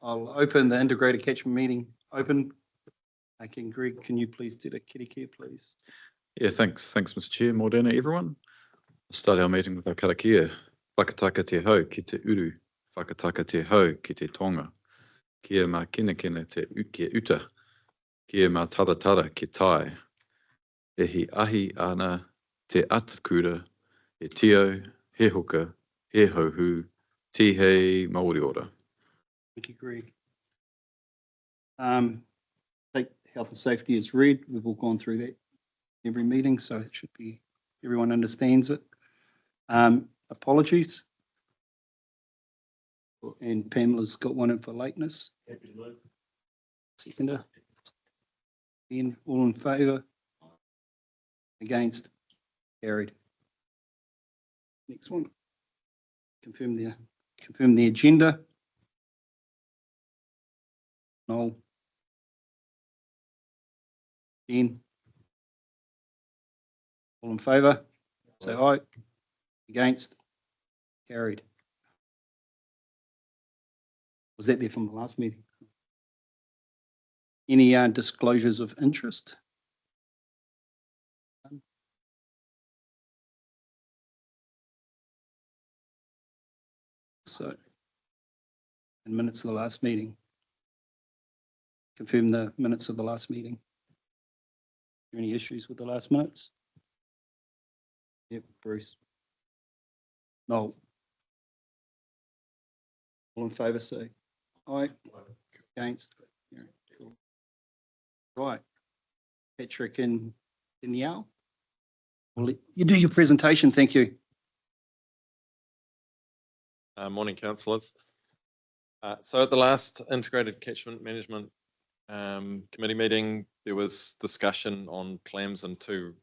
I'll open the integrated catchment meeting. Open. Okay, Greg, can you please do the karakia, please? Yeah, thanks, Mr. Chair. Morena, everyone. We'll start our meeting with our karakia. Whakataka te hau ki te uru, whakataka te hau ki te tonga. Kia mā kina te uta, kia mā tara ki tai. E hi ahi ana te atakura, he tio, he hoka, he hauhu, tihei Māori ora. Thank you, Greg. Take health and safety as read. We've all gone through that every meeting, so it should be, everyone understands it. Apologies. And Pamela's got one in for lateness. Seconder. Ian, all in favour? Against? Carried. Next one. Confirm the agenda. Noel. Ian. All in favour? Say aye. Against? Carried. Was that there from the last meeting? Any disclosures of interest? So, in minutes of the last meeting. Confirm the minutes of the last meeting. Any issues with the last minutes? Yep, Bruce. No. All in favour, say aye. Against? Yeah, cool. Right. Patrick and Danielle. Well, you do your presentation. Thank you. Morning, councillors. So at the last Integrated Catchment Management Committee meeting, there was discussion on clams and two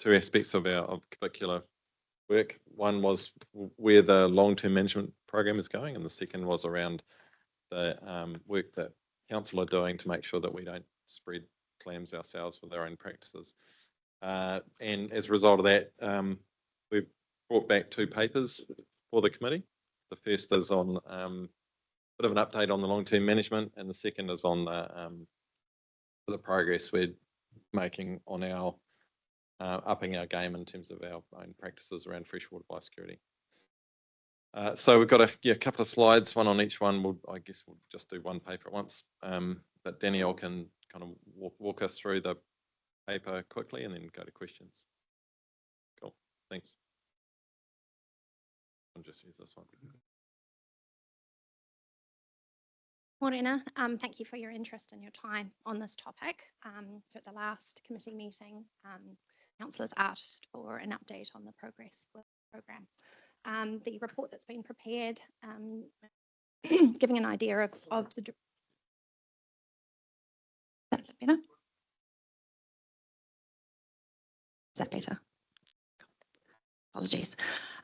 aspects of our Corbicula work. One was where the long-term management program is going, and the second was around the work that council are doing to make sure that we don't spread clams ourselves with our own practices. And as a result of that, we've brought back two papers for the committee. The first is on a bit of an update on the long-term management, and the second is on the progress we're making on our upping our game in terms of our own practices around freshwater biosecurity. So we've got a couple of slides, one on each one. I guess we'll just do one paper at once, but Danielle can kind of walk us through the paper quickly and then go to questions. Cool, thanks. I'll just use this one. Morena, thank you for your interest and your time on this topic. So at the last committee meeting, councillors asked for an update on the progress with the programme. The report that's been prepared, giving an idea of the... Is that better? Is that better? Apologies.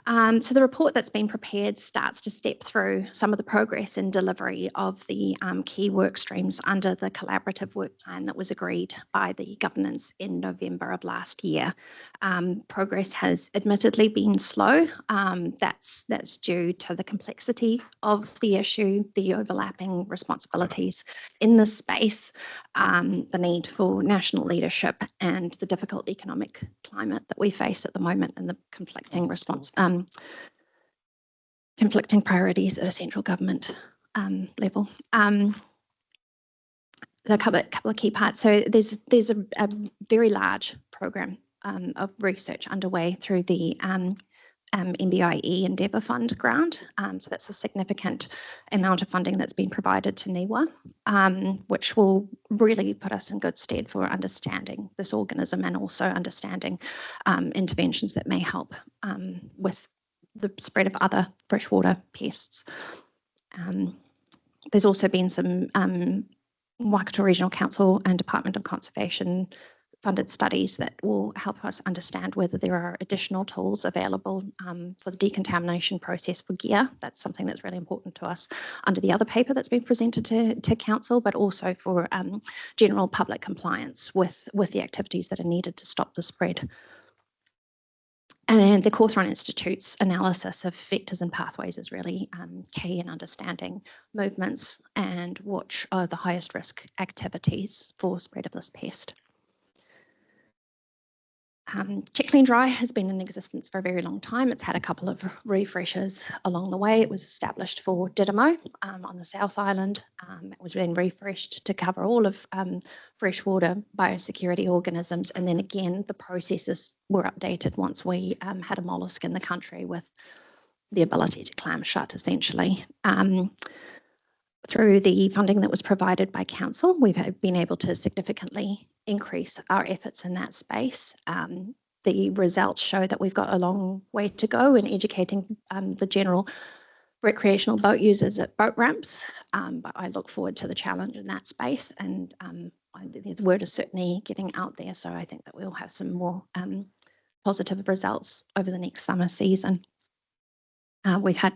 So the report that's been prepared starts to step through some of the progress and delivery of the key work streams under the collaborative work plan that was agreed by the governance in November of last year. Progress has admittedly been slow. That's due to the complexity of the issue, the overlapping responsibilities in this space, the need for national leadership, and the difficult economic climate that we face at the moment, and the conflicting conflicting priorities at a central government level. There's a couple of key parts. So there's a very large program of research underway through the MBIE Endeavour Fund grant. So that's a significant amount of funding that's been provided to NIWA, which will really put us in good stead for understanding this organism and also understanding interventions that may help with the spread of other freshwater pests. There's also been some Waikato Regional Council and Department of Conservation funded studies that will help us understand whether there are additional tools available for the decontamination process for gear. That's something that's really important to us under the other paper that's been presented to council, but also for general public compliance with the activities that are needed to stop the spread. And the Cawthron Institute's analysis of vectors and pathways is really key in understanding movements and which are the highest risk activities for spread of this pest. Check Clean Dry has been in existence for a very long time. It's had a couple of refreshes along the way. It was established for Didymo on the South Island. It was then refreshed to cover all of freshwater biosecurity organisms. And then again, the processes were updated once we had a mollusk in the country with the ability to clam shut, essentially. Through the funding that was provided by council, we've been able to significantly increase our efforts in that space. The results show that we've got a long way to go in educating the general recreational boat users at boat ramps, but I look forward to the challenge in that space, and the word is certainly getting out there, so I think that we'll have some more positive results over the next summer season. We've had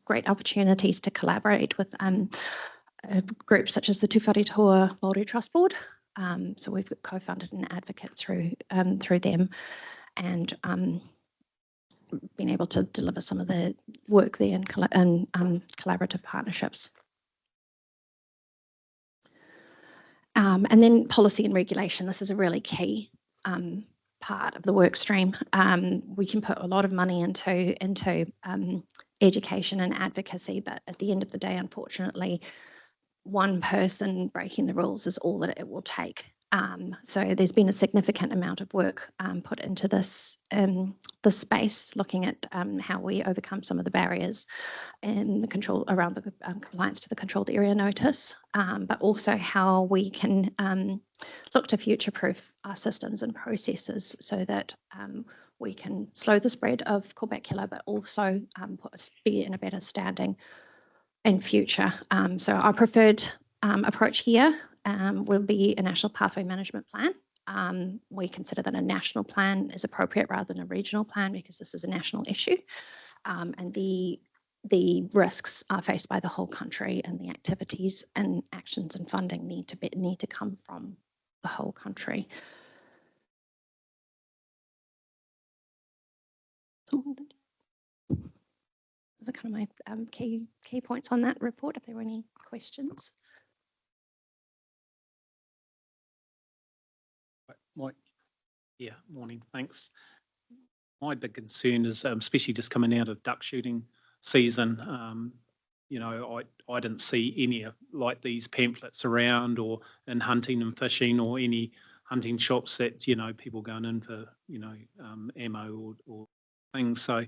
great opportunities to collaborate with groups such as the Tuwharetoa Māori Trust Board. So we've co-funded an advocate through them, and been able to deliver some of the work there in collaborative partnerships. And then policy and regulation. This is a really key part of the work stream. We can put a lot of money into education and advocacy, but at the end of the day, unfortunately, one person breaking the rules is all that it will take. So there's been a significant amount of work put into this space, looking at how we overcome some of the barriers in the control around the compliance to the controlled area notice, but also how we can look to future-proof our systems and processes so that we can slow the spread of Corbicula, but also put us be in a better standing in future. So our preferred approach here will be a national pathway management plan. We consider that a national plan is appropriate rather than a regional plan because this is a national issue, and the risks are faced by the whole country, and the activities and actions and funding need to come from the whole country. So those are kind of my key points on that report. If there were any questions. Mike. Yeah, morning, thanks. My big concern is, especially just coming out of duck shooting season, you know, I didn't see any like these pamphlets around or in hunting and fishing or any hunting shops that, you know, people going in for, you know, ammo or things. So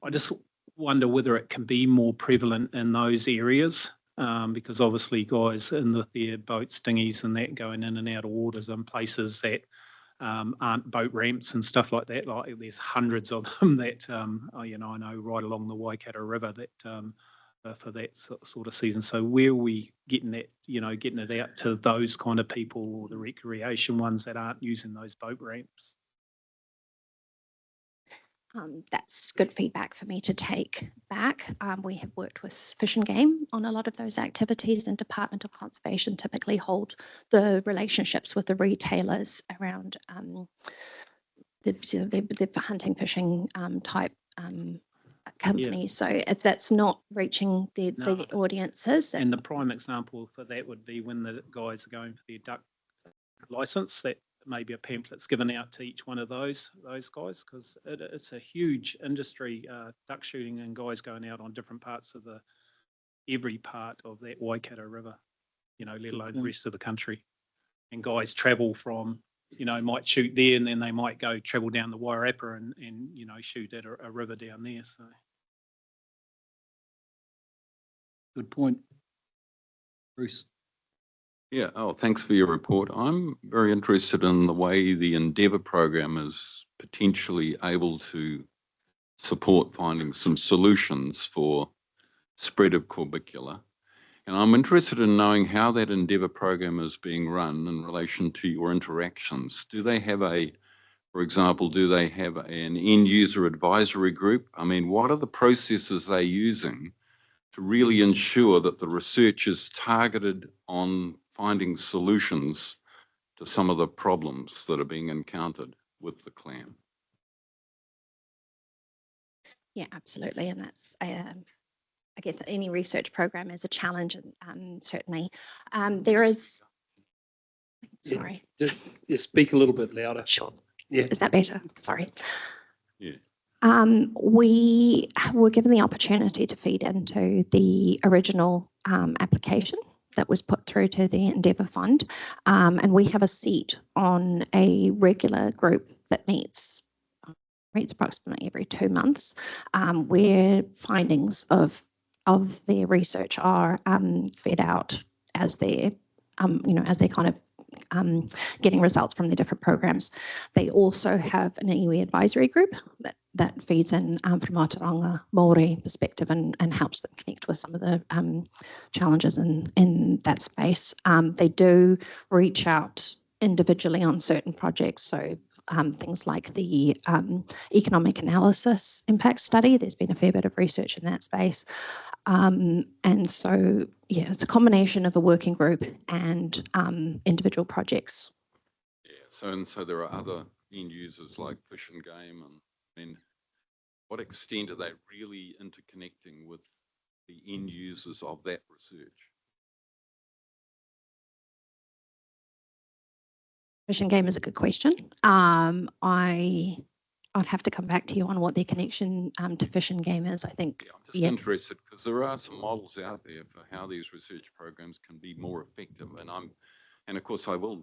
I just wonder whether it can be more prevalent in those areas. Because obviously guys in with their boats, dinghies and that going in and out of waters and places that aren't boat ramps and stuff like that. Like there's hundreds of them that, you know, I know right along the Waikato River that for that sort of season. So where are we getting that, you know, getting it out to those kind of people, or the recreation ones that aren't using those boat ramps? That's good feedback for me to take back. We have worked with Fish and Game on a lot of those activities, and Department of Conservation typically hold the relationships with the retailers around the hunting, fishing type companies. So if that's not reaching the audiences. And the prime example for that would be when the guys are going for their duck license, that maybe a pamphlet's given out to each one of those guys, because it's a huge industry, duck shooting, and guys going out on different parts of every part of that Waikato River, you know, let alone the rest of the country. And guys travel from, you know, might shoot there and then they might go travel down the Wairarapa and you know, shoot at a river down there. So Good point. Bruce. Yeah, thanks for your report. I'm very interested in the way the Endeavour program is potentially able to support finding some solutions for spread of Corbicula. And I'm interested in knowing how that Endeavour program is being run in relation to your interactions. Do they have for example, do they have an end user advisory group? I mean, what are the processes they're using to really ensure that the research is targeted on finding solutions to some of the problems that are being encountered with the clam? Yeah, absolutely. And that's, I guess any research program is a challenge, and certainly there is, Yeah. sorry, Just speak a little bit louder. sure. Yeah. Is that better? Sorry. Yeah. We were given the opportunity to feed into the original application that was put through to the Endeavour Fund, and we have a seat on a regular group that meets approximately every 2 months, where findings of their research are fed out as they're as they kind of getting results from the different programs. They also have an iwi advisory group that feeds in from a Tauranga Māori perspective and helps them connect with some of the challenges in that space. They do reach out individually on certain projects, so things like the economic analysis impact study. There's been a fair bit of research in that space. And so, yeah, it's a combination of a working group and individual projects. Yeah, so there are other end users like Fish and Game, and what extent are they really interconnecting with the end users of that research? Fish and Game is a good question. I'd have to come back to you on what their connection to Fish and Game is. I think. Yeah, I'm just interested because there are some models out there for how these research programs can be more effective. And of course, I would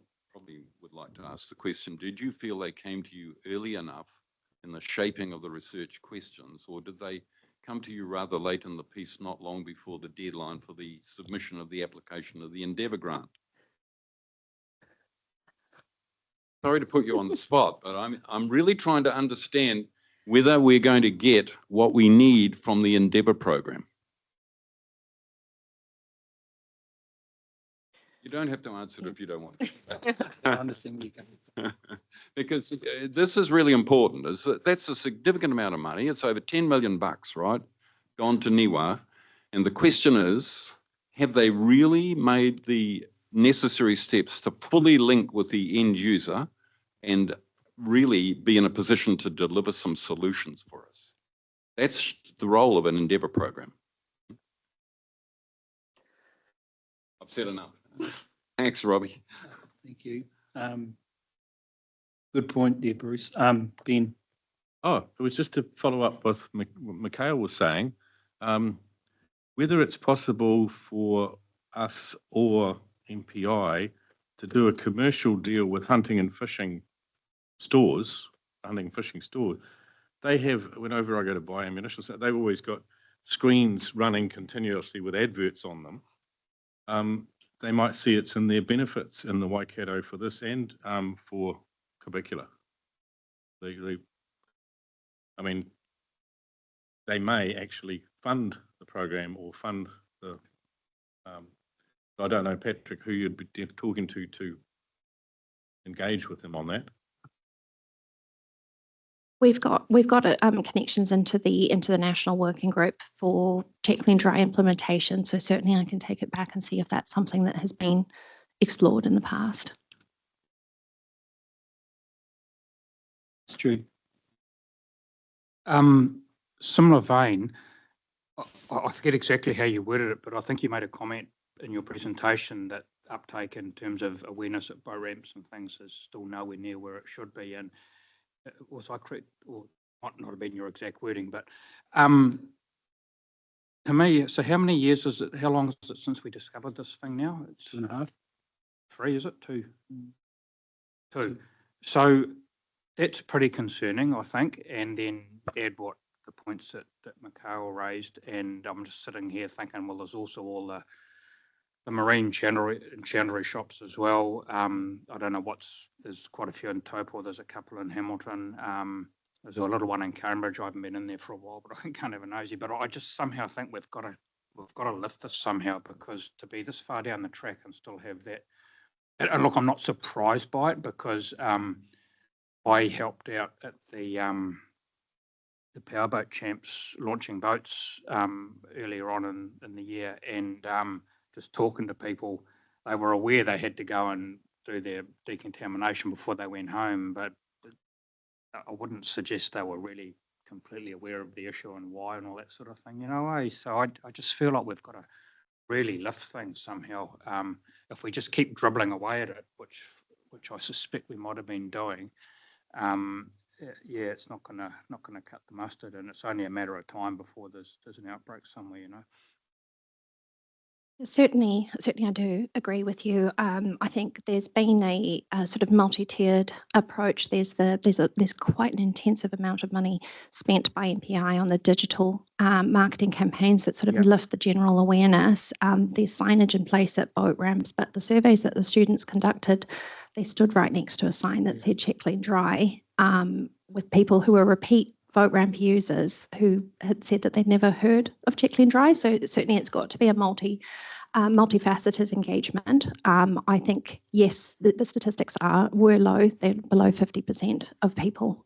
like to ask the question, did you feel they came to you early enough in the shaping of the research questions, or did they come to you rather late in the piece, not long before the deadline for the submission of the application of the Endeavour grant? Sorry to put you on the spot, but I'm really trying to understand whether we're going to get what we need from the Endeavour program. You don't have to answer it if you don't want to. I understand where you're coming from. Because this is really important. That's a significant amount of money. It's over 10 million bucks, right? Gone to Niwa. And the question is, have they really made the necessary steps to fully link with the end user and really be in a position to deliver some solutions for us? That's the role of an Endeavour program. I've said enough. Thanks, Robbie. Thank you. Good point there, Bruce. Ben. Oh, it was just to follow up with what Mikhail was saying, whether it's possible for us or MPI to do a commercial deal with hunting and fishing stores. They have, whenever I go to buy ammunition, they've always got screens running continuously with adverts on them. They might see it's in their benefits in the Waikato for this and for Corbicula. They may actually fund the program or fund the. I don't know, Patrick, who you'd be talking to engage with them on that. We've got connections into the national working group for Check Clean Dry implementation. So certainly I can take it back and see if that's something that has been explored in the past. It's true. Similar vein, I forget exactly how you worded it, but I think you made a comment in your presentation that uptake in terms of awareness at boat ramps and things is still nowhere near where it should be. And was I correct, or might not have been your exact wording, but to me, so how many years is it, how long is it since we discovered this thing now? It's 2.5. 3, is it? 2. 2. So that's pretty concerning, I think. And then add what the points that Mikhail raised, and I'm just sitting here thinking, well, there's also all the marine chandlery shops as well. I don't know there's quite a few in Taupo, there's a couple in Hamilton. There's a little one in Cambridge. I haven't been in there for a while, but I can't have a nosy. But I just somehow think we've got to lift this somehow, because to be this far down the track and still have that. And look, I'm not surprised by it, because I helped out at the powerboat champs launching boats earlier on in the year, and just talking to people, they were aware they had to go and do their decontamination before they went home, but I wouldn't suggest they were really completely aware of the issue and why and all that sort of thing, you know, So I just feel like we've got to really lift things somehow. If we just keep dribbling away at it, which I suspect we might have been doing, yeah, it's not gonna cut the mustard, and it's only a matter of time before there's an outbreak somewhere, you know. Certainly, I do agree with you. I think there's been a sort of multi-tiered approach. There's quite an intensive amount of money spent by MPI on the digital marketing campaigns that sort of lift the general awareness. There's signage in place at boat ramps, but the surveys that the students conducted, they stood right next to a sign that said "Check Clean Dry," with people who are repeat boat ramp users who had said that they'd never heard of Check Clean Dry. So certainly it's got to be a multifaceted engagement. I think, yes, the statistics were low. They're below 50% of people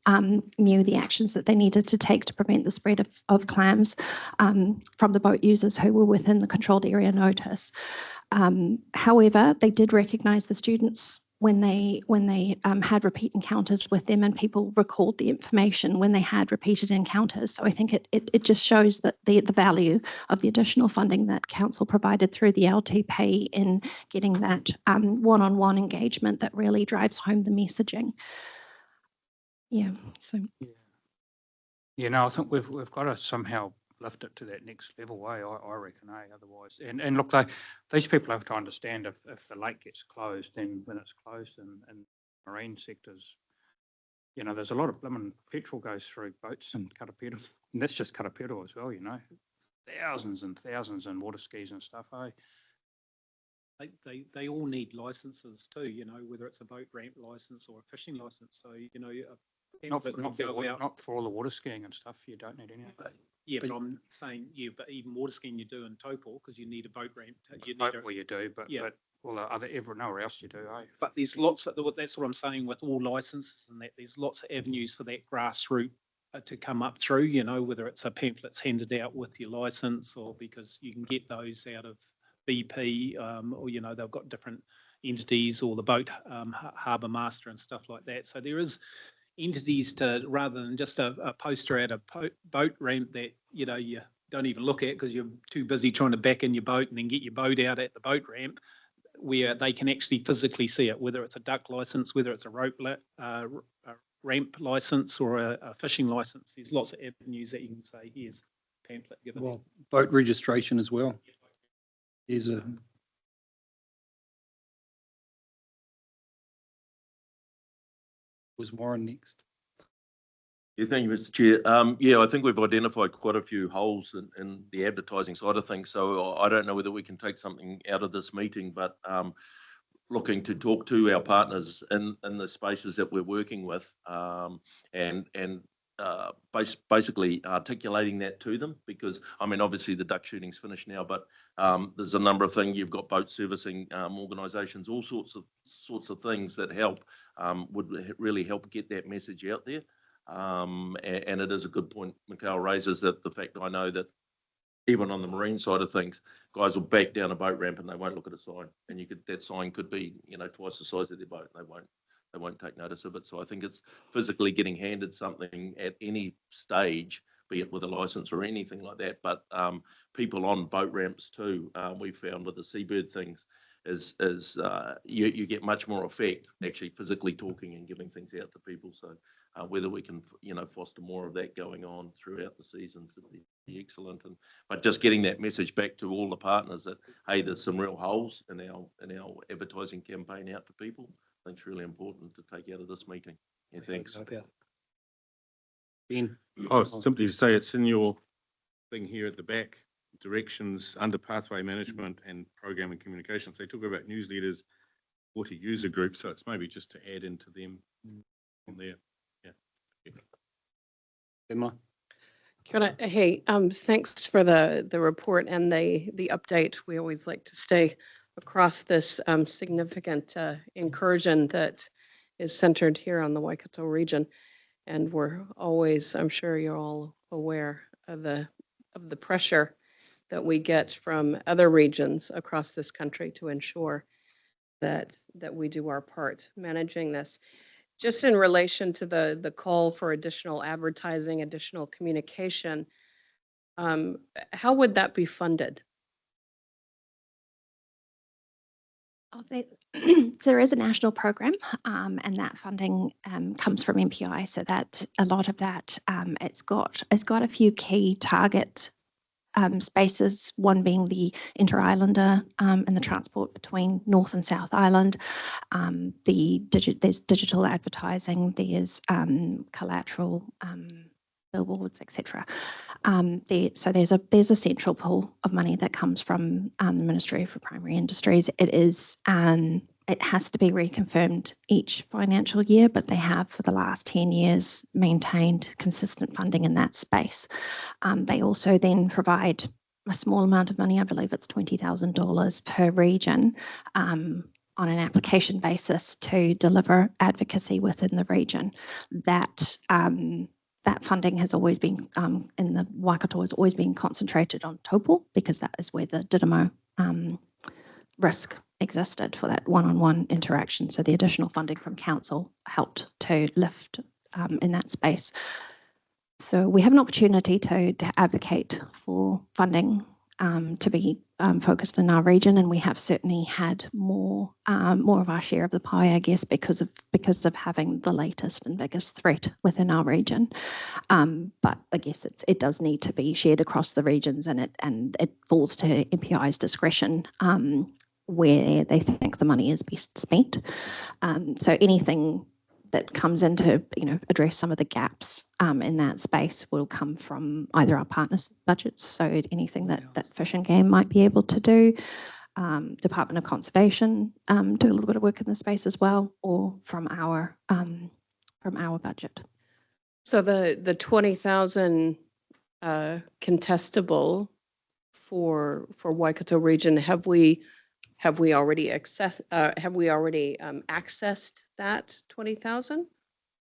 knew the actions that they needed to take to prevent the spread of clams from the boat users who were within the controlled area notice. However, they did recognise the students when they had repeat encounters with them, and people recalled the information when they had repeated encounters. So I think it just shows that the value of the additional funding that council provided through the LTP in getting that one-on-one engagement that really drives home the messaging. Yeah. So. Yeah, no, I think we've got to somehow lift it to that next level, I reckon, otherwise. And look, these people have to understand if the lake gets closed, then when it's closed and marine sectors, you know, there's a lot of blooming petrol goes through boats in Karapiro, and that's just Karapiro as well, you know, thousands and thousands in water skis and stuff, They all need licenses too, you know, whether it's a boat ramp license or a fishing license. So, you know, Not for all the water skiing and stuff, you don't need any of that. Yeah, but I'm saying, but even water skiing you do in Taupo because you need a boat ramp. You do, but all the other nowhere else you do, But there's lots of, that's what I'm saying with all licenses and that there's lots of avenues for that grassroots to come up through, you know, whether it's a pamphlet's handed out with your license or because you can get those out of BP or, you know, they've got different entities or the boat harbour master and stuff like that. So there is entities to, rather than just a poster at a boat ramp that, you know, you don't even look at because you're too busy trying to back in your boat and then get your boat out at the boat ramp, where they can actually physically see it, whether it's a duck license, whether it's a rope ramp license or a fishing license. There's lots of avenues that you can say, here's a pamphlet given. Well, boat registration as well. There's a was Warren next. Yeah, thank you, Mr. Chair. Yeah, I think we've identified quite a few holes in the advertising side of things. So I don't know whether we can take something out of this meeting, but looking to talk to our partners in the spaces that we're working with and basically articulating that to them, because I mean, obviously the duck shooting's finished now, but there's a number of things. You've got boat servicing organisations, all sorts of things that would really help get that message out there. And it is a good point Mikhail raises, that the fact I know that even on the marine side of things, guys will back down a boat ramp and they won't look at a sign, and that sign could be, you know, twice the size of their boat. They won't take notice of it. So I think it's physically getting handed something at any stage, be it with a license or anything like that. But people on boat ramps too, we found with the seabird things, is you get much more effect actually physically talking and giving things out to people. So whether we can, you know, foster more of that going on throughout the seasons would be excellent. But just getting that message back to all the partners that, hey, there's some real holes in our advertising campaign out to people, I think it's really important to take out of this meeting. Yeah, thanks. Ben. Oh, simply to say it's in your thing here at the back, directions under pathway management and program and communications. They talk about newsletters, water user groups, so it's maybe just to add into them on there. Yeah. Emma. Kia ora. Hey, thanks for the report and the update. We always like to stay across this significant incursion that is centered here on the Waikato region. And we're always, I'm sure you're all aware of the pressure that we get from other regions across this country to ensure that we do our part managing this. just in relation to the call for additional advertising, additional communication, how would that be funded? Oh, there is a national program, and that funding comes from MPI. So that a lot of that, it's got a few key target spaces. One being the inter-islander and the transport between North and South Island. There's digital advertising. There's collateral. Billboards, etc. So there's a central pool of money that comes from the Ministry for Primary Industries. It has to be reconfirmed each financial year, but they have for the last 10 years maintained consistent funding in that space. They also then provide a small amount of money, I believe it's $20,000 per region, on an application basis to deliver advocacy within the region. That funding has always been, in the Waikato, has always been concentrated on taupo, because that is where the Didymo risk existed for that one-on-one interaction. So the additional funding from council helped to lift in that space. So we have an opportunity to advocate for funding to be focused in our region, and we have certainly had more of our share of the pie, I guess, because of having the latest and biggest threat within our region. But I guess it does need to be shared across the regions, and it falls to MPI's discretion where they think the money is best spent. So anything that comes in to address some of the gaps in that space will come from either our partners' budgets, so anything that Fish and Game might be able to do, Department of Conservation do a little bit of work in the space as well, or from our budget. So the 20,000 contestable for Waikato region, have we already accessed that 20,000?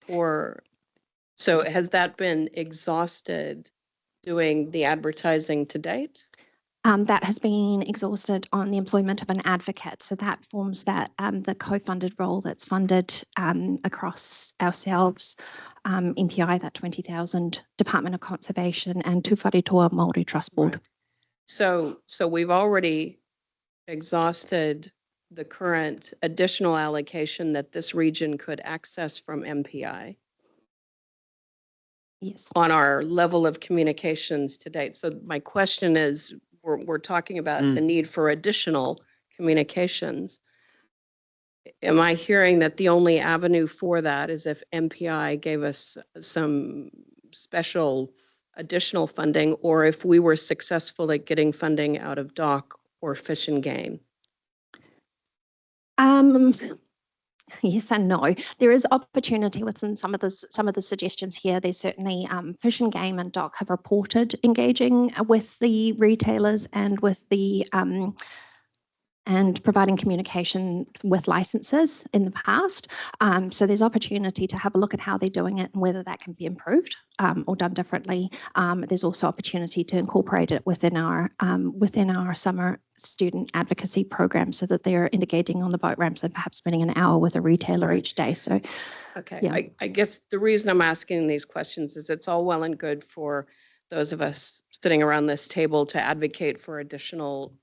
Or so has that been exhausted doing the advertising to date? That has been exhausted on the employment of an advocate. So that forms the co-funded role that's funded across ourselves, MPI, that 20,000, Department of Conservation, and Te Wharetoa Māori Trust Board. Right. So we've already exhausted the current additional allocation that this region could access from MPI. Yes. On our level of communications to date. So my question is, we're talking about the need for additional communications. Am I hearing that the only avenue for that is if MPI gave us some special additional funding, or if we were successful at getting funding out of DOC or Fish and Game? Yes and no. There is opportunity within some of the suggestions here. There's certainly Fish and Game and DOC have reported engaging with the retailers and with the and providing communication with licenses in the past. So there's opportunity to have a look at how they're doing it and whether that can be improved or done differently. There's also opportunity to incorporate it within our summer student advocacy program, so that they're indicating on the boat ramps and perhaps spending an hour with a retailer each day. So, okay, yeah. I guess the reason I'm asking these questions is it's all well and good for those of us sitting around this table to advocate for additional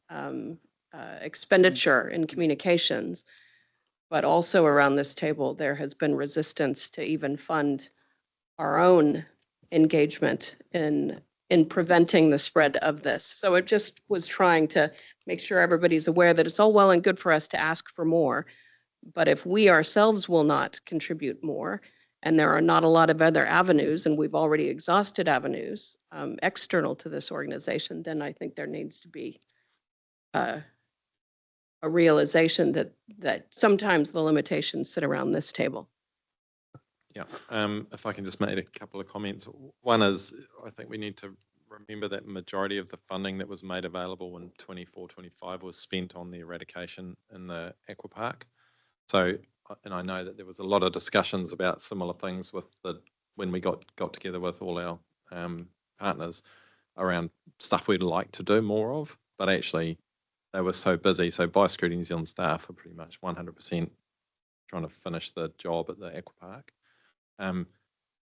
expenditure in communications, but also around this table there has been resistance to even fund our own engagement in preventing the spread of this. So it just was trying to make sure everybody's aware that it's all well and good for us to ask for more, but if we ourselves will not contribute more, and there are not a lot of other avenues, and we've already exhausted avenues external to this organization, then I think there needs to be a realization that sometimes the limitations sit around this table. Yeah, if I can just make a couple of comments. One is, I think we need to remember that majority of the funding that was made available in 24-25 was spent on the eradication in the aquapark. So, and I know that there was a lot of discussions about similar things when we got together with all our partners around stuff we'd like to do more of, but actually they were so busy. So Biosecurity New Zealand staff are pretty much 100% trying to finish the job at the aqua park.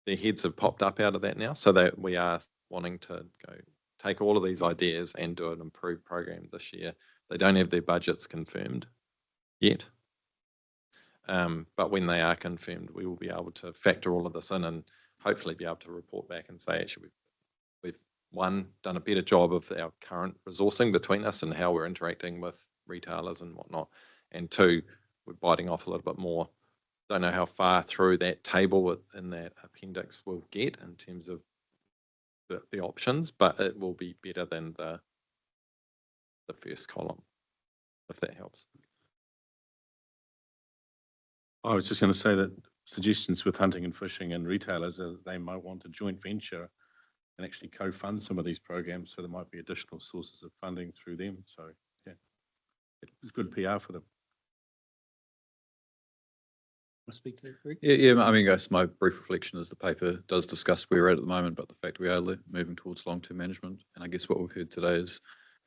Their heads have popped up out of that now, so that we are wanting to go take all of these ideas and do an improved program this year. They don't have their budgets confirmed yet. But when they are confirmed, we will be able to factor all of this in and hopefully be able to report back and say, actually, we've one, done a better job of our current resourcing between us and how we're interacting with retailers and whatnot. And two, we're biting off a little bit more. Don't know how far through that table in that appendix we'll get in terms of the options, but it will be better than the first column, if that helps. I was just going to say that suggestions with hunting and fishing and retailers are they might want a joint venture and actually co-fund some of these programs. So there might be additional sources of funding through them. So yeah, it's good PR for them. Want to speak to that, Greg? Yeah. I mean, guys, my brief reflection is the paper does discuss where we're at the moment, but the fact we are moving towards long-term management. And I guess what we've heard today is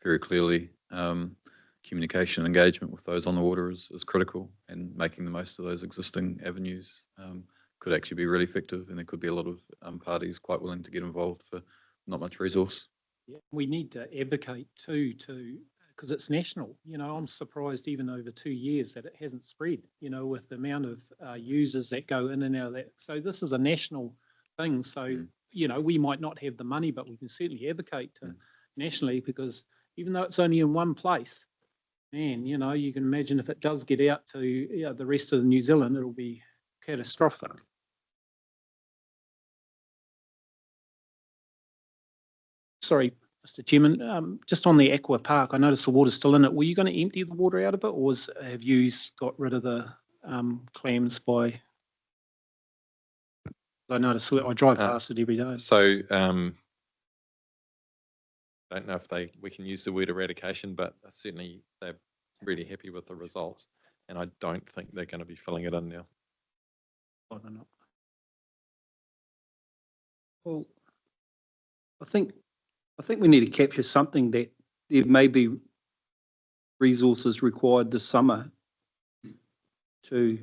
very clearly communication and engagement with those on the water is critical, and making the most of those existing avenues could actually be really effective, and there could be a lot of parties quite willing to get involved for not much resource. Yeah, we need to advocate too, because it's national. You know, I'm surprised even over 2 years that it hasn't spread, you know, with the amount of users that go in and out of that. So this is a national thing. So, you know, we might not have the money, but we can certainly advocate to nationally, because even though it's only in one place, man, you know, you can imagine if it does get out to the rest of New Zealand, it'll be catastrophic. Sorry, Mr. Chairman, just on the aqua park, I noticed the water's still in it. Were you going to empty the water out of it, or have you got rid of the clams by? I noticed I drive past it every day. So don't know if we can use the word eradication, but certainly they're really happy with the results, and I don't think they're going to be filling it in now. I don't know. Well, I think we need to capture something that there may be resources required this summer to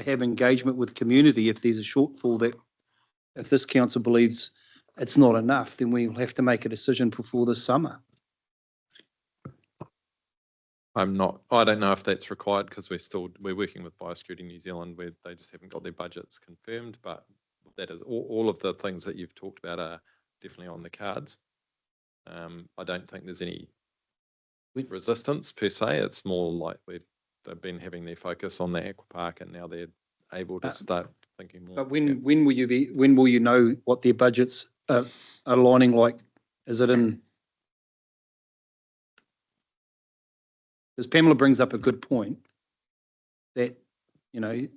have engagement with community. If there's a shortfall, that if this council believes it's not enough, then we'll have to make a decision before this summer. I don't know if that's required, because we're working with Biosecurity New Zealand, where they just haven't got their budgets confirmed, but that is all of the things that you've talked about are definitely on the cards. I don't think there's any resistance per se. It's more like they've been having their focus on the aqua park, and now they're able to start thinking more. But when will you know what their budgets are aligning like? Is it in? Because Pamela brings up a good point that, you know,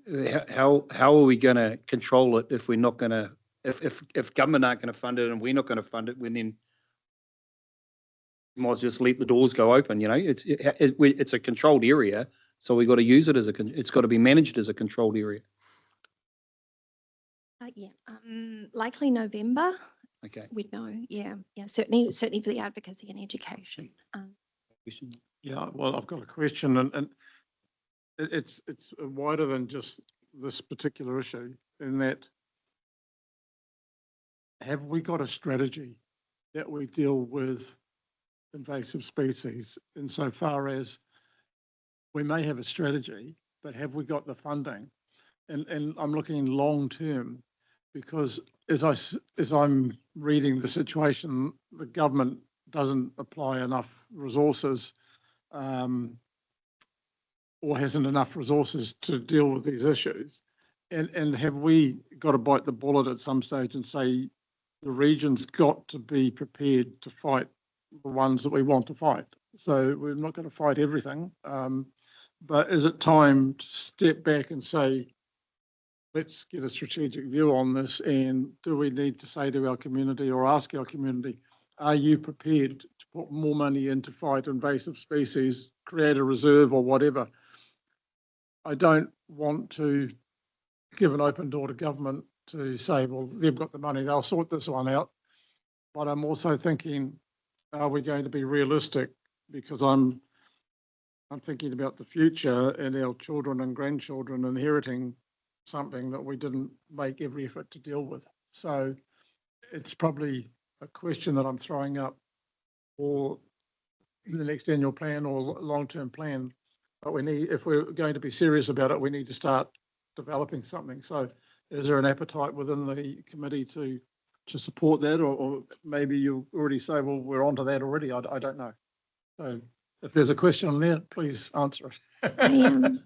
how are we going to control it if we're not going to, if government aren't going to fund it and we're not going to fund it, when then you might as well just let the doors go open. You know, it's a controlled area, so we got to use it it's got to be managed as a controlled area. Yeah, likely November. Okay. We'd know. Yeah, certainly for the advocacy and education. Yeah, well, I've got a question, and it's wider than just this particular issue, in that have we got a strategy that we deal with invasive species, insofar as we may have a strategy, but have we got the funding? And I'm looking long term, because as I'm reading the situation, the government doesn't apply enough resources, or hasn't enough resources to deal with these issues. And have we got to bite the bullet at some stage and say the region's got to be prepared to fight the ones that we want to fight? So we're not going to fight everything, but is it time to step back and say, let's get a strategic view on this, and do we need to say to our community, or ask our community, are you prepared to put more money in to fight invasive species, create a reserve or whatever? I don't want to give an open door to government to say, well, they've got the money, they'll sort this one out. But I'm also thinking, are we going to be realistic? Because I'm I'm thinking about the future and our children and grandchildren inheriting something that we didn't make every effort to deal with. So it's probably a question that I'm throwing up for the next annual plan or long-term plan. But we need, if we're going to be serious about it, we need to start developing something. So is there an appetite within the committee to support that? Or maybe you already say, well, we're onto that already. I don't know. So if there's a question on there, please answer it.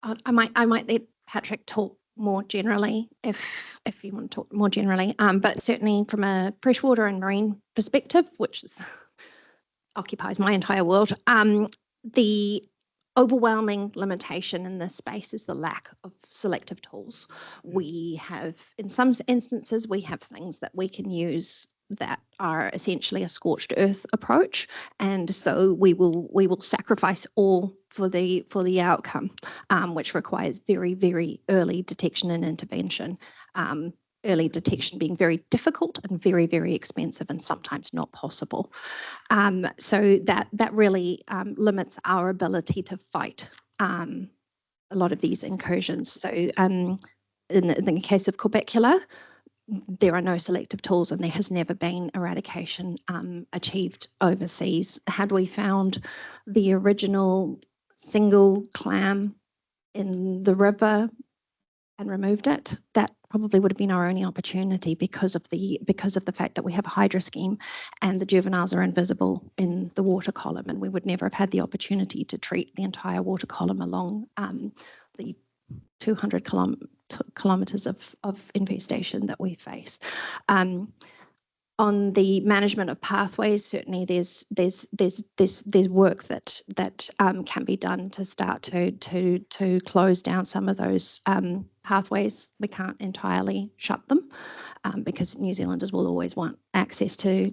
I might let Patrick talk more generally if you want to talk more generally. But certainly from a freshwater and marine perspective, which occupies my entire world, the overwhelming limitation in this space is the lack of selective tools. We have, in some instances, we have things that we can use that are essentially a scorched earth approach, and so we will sacrifice all for the outcome, which requires very, very early detection and intervention. Early detection being very difficult and very, very expensive and sometimes not possible. So that really limits our ability to fight a lot of these incursions. So in the case of Corbicula, there are no selective tools and there has never been eradication achieved overseas. Had we found the original single clam in the river and removed it, that probably would have been our only opportunity because of the fact that we have a hydro scheme and the juveniles are invisible in the water column, and we would never have had the opportunity to treat the entire water column along the 200 kilometres of infestation that we face. On the management of pathways, certainly there's work that can be done to start to close down some of those pathways. We can't entirely shut them because New Zealanders will always want access to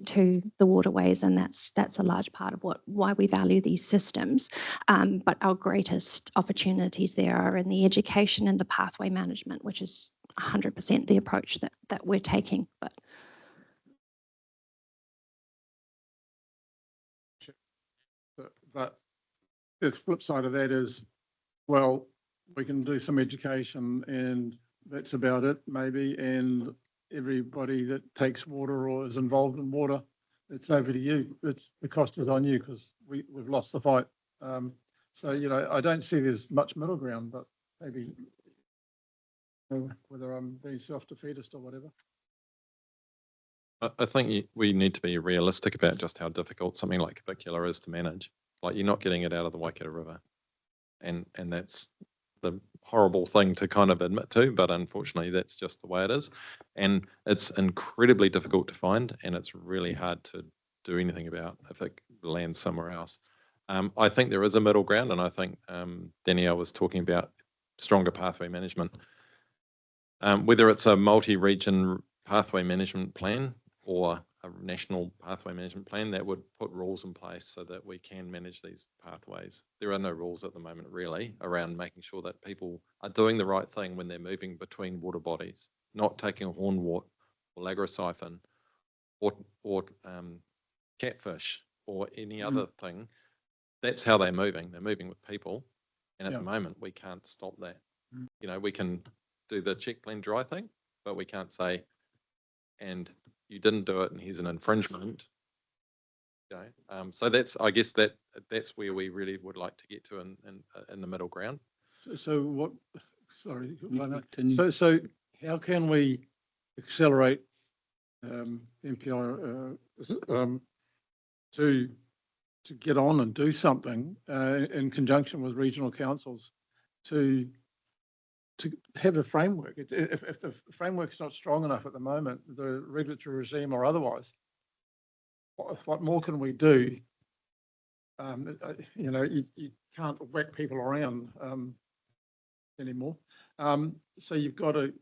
the waterways, and that's a large part of why we value these systems. But our greatest opportunities there are in the education and the pathway management, which is 100% the approach that we're taking. But the flip side of that is, well, we can do some education and that's about it, maybe. And everybody that takes water or is involved in water, it's over to you. The cost is on you because we've lost the fight. So, you know, I don't see there's much middle ground, but maybe whether I'm being self-defeatist or whatever. I think we need to be realistic about just how difficult something like Corbicula is to manage. Like, you're not getting it out of the Waikato River. And that's the horrible thing to kind of admit to, but unfortunately that's just the way it is. And it's incredibly difficult to find, and it's really hard to do anything about if it lands somewhere else. I think there is a middle ground, and I think Danielle was talking about stronger pathway management. Whether it's a multi-region pathway management plan or a national pathway management plan that would put rules in place so that we can manage these pathways. There are no rules at the moment really around making sure that people are doing the right thing when they're moving between water bodies, not taking a hornwort or lagrosiphon or catfish or any other thing. That's how they're moving. They're moving with people. And at the moment, we can't stop that. You know, we can do the check, clean, dry thing, but we can't say, and you didn't do it and here's an infringement. Okay. So that's, I guess that's where we really would like to get to in the middle ground. So what, sorry, so how can we accelerate MPI to get on and do something in conjunction with regional councils to have a framework? If the framework's not strong enough at the moment, the regulatory regime or otherwise, what more can we do? You know, you can't whack people around anymore. So you've got to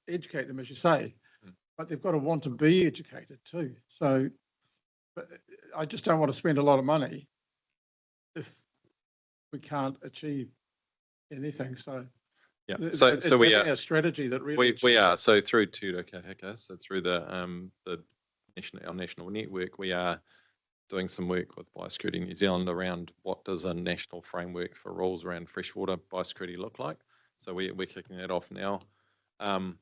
educate them, as you say, but they've got to want to be educated too. So, but I just don't want to spend a lot of money if we can't achieve anything. So. Yeah, so we are a strategy that really we are so through Te Kahaka, so through the our national network, we are doing some work with Biosecurity New Zealand around what does a national framework for rules around freshwater biosecurity look like. So we're kicking that off now. And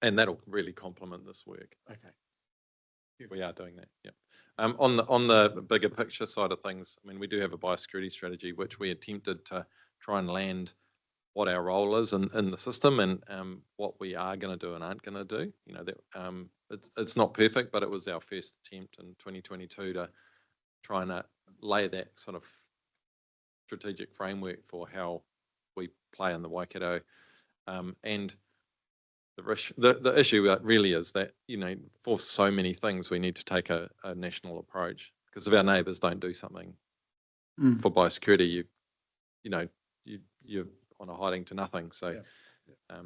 that'll really complement this work. Okay. We are doing that, yeah. On the bigger picture side of things, I mean, we do have a biosecurity strategy, which we attempted to try and land what our role is in the system and what we are going to do and aren't going to do. You know, that it's not perfect, but it was our first attempt in 2022 to try and lay that sort of strategic framework for how we play in the Waikato. And the issue really is that, you know, for so many things, we need to take a national approach, because if our neighbours don't do something for biosecurity, you're on a hiding to nothing. So, yeah.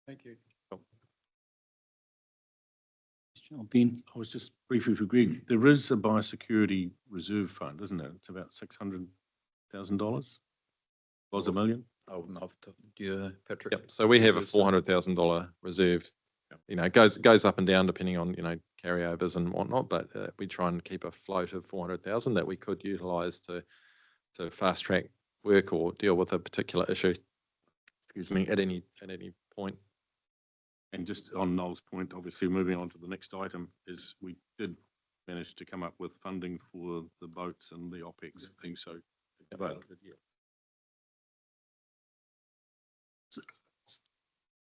Thank you. Cool. Ben. I was just briefly for Greg, there is a biosecurity reserve fund, isn't it? It's about $600,000. Was $1 million? Oh, no, yeah, Patrick. Yep. So we have a $400,000 reserve. You know, it goes up and down depending on, you know, carryovers and whatnot, but we try and keep a float of 400,000 that we could utilise to fast track work or deal with a particular issue. Excuse me, at any point. And just on Noel's point, obviously moving on to the next item, is we did manage to come up with funding for the boats and the OPEX thing. So,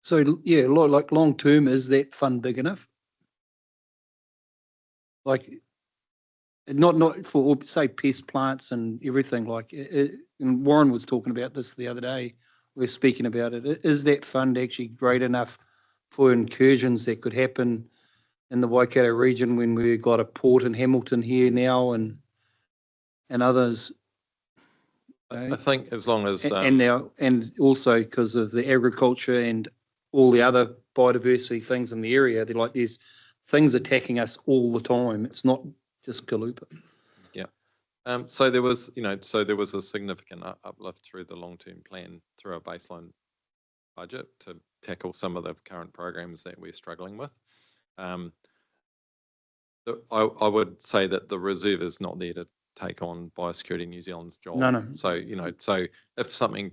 So, yeah, like long term, is that fund big enough? Like, not for, say, pest plants and everything, like, and Warren was talking about this the other day, we were speaking about it. Is that fund actually great enough for incursions that could happen in the Waikato region when we've got a port in Hamilton here now and others? I think as long as and also because of the agriculture and all the other biodiversity things in the area, they're like there's things attacking us all the time. It's not just Galupa. Yeah. So there was a significant uplift through the long-term plan through our baseline budget to tackle some of the current programs that we're struggling with. I would say that the reserve is not there to take on Biosecurity New Zealand's job. No. So, you know, so if something,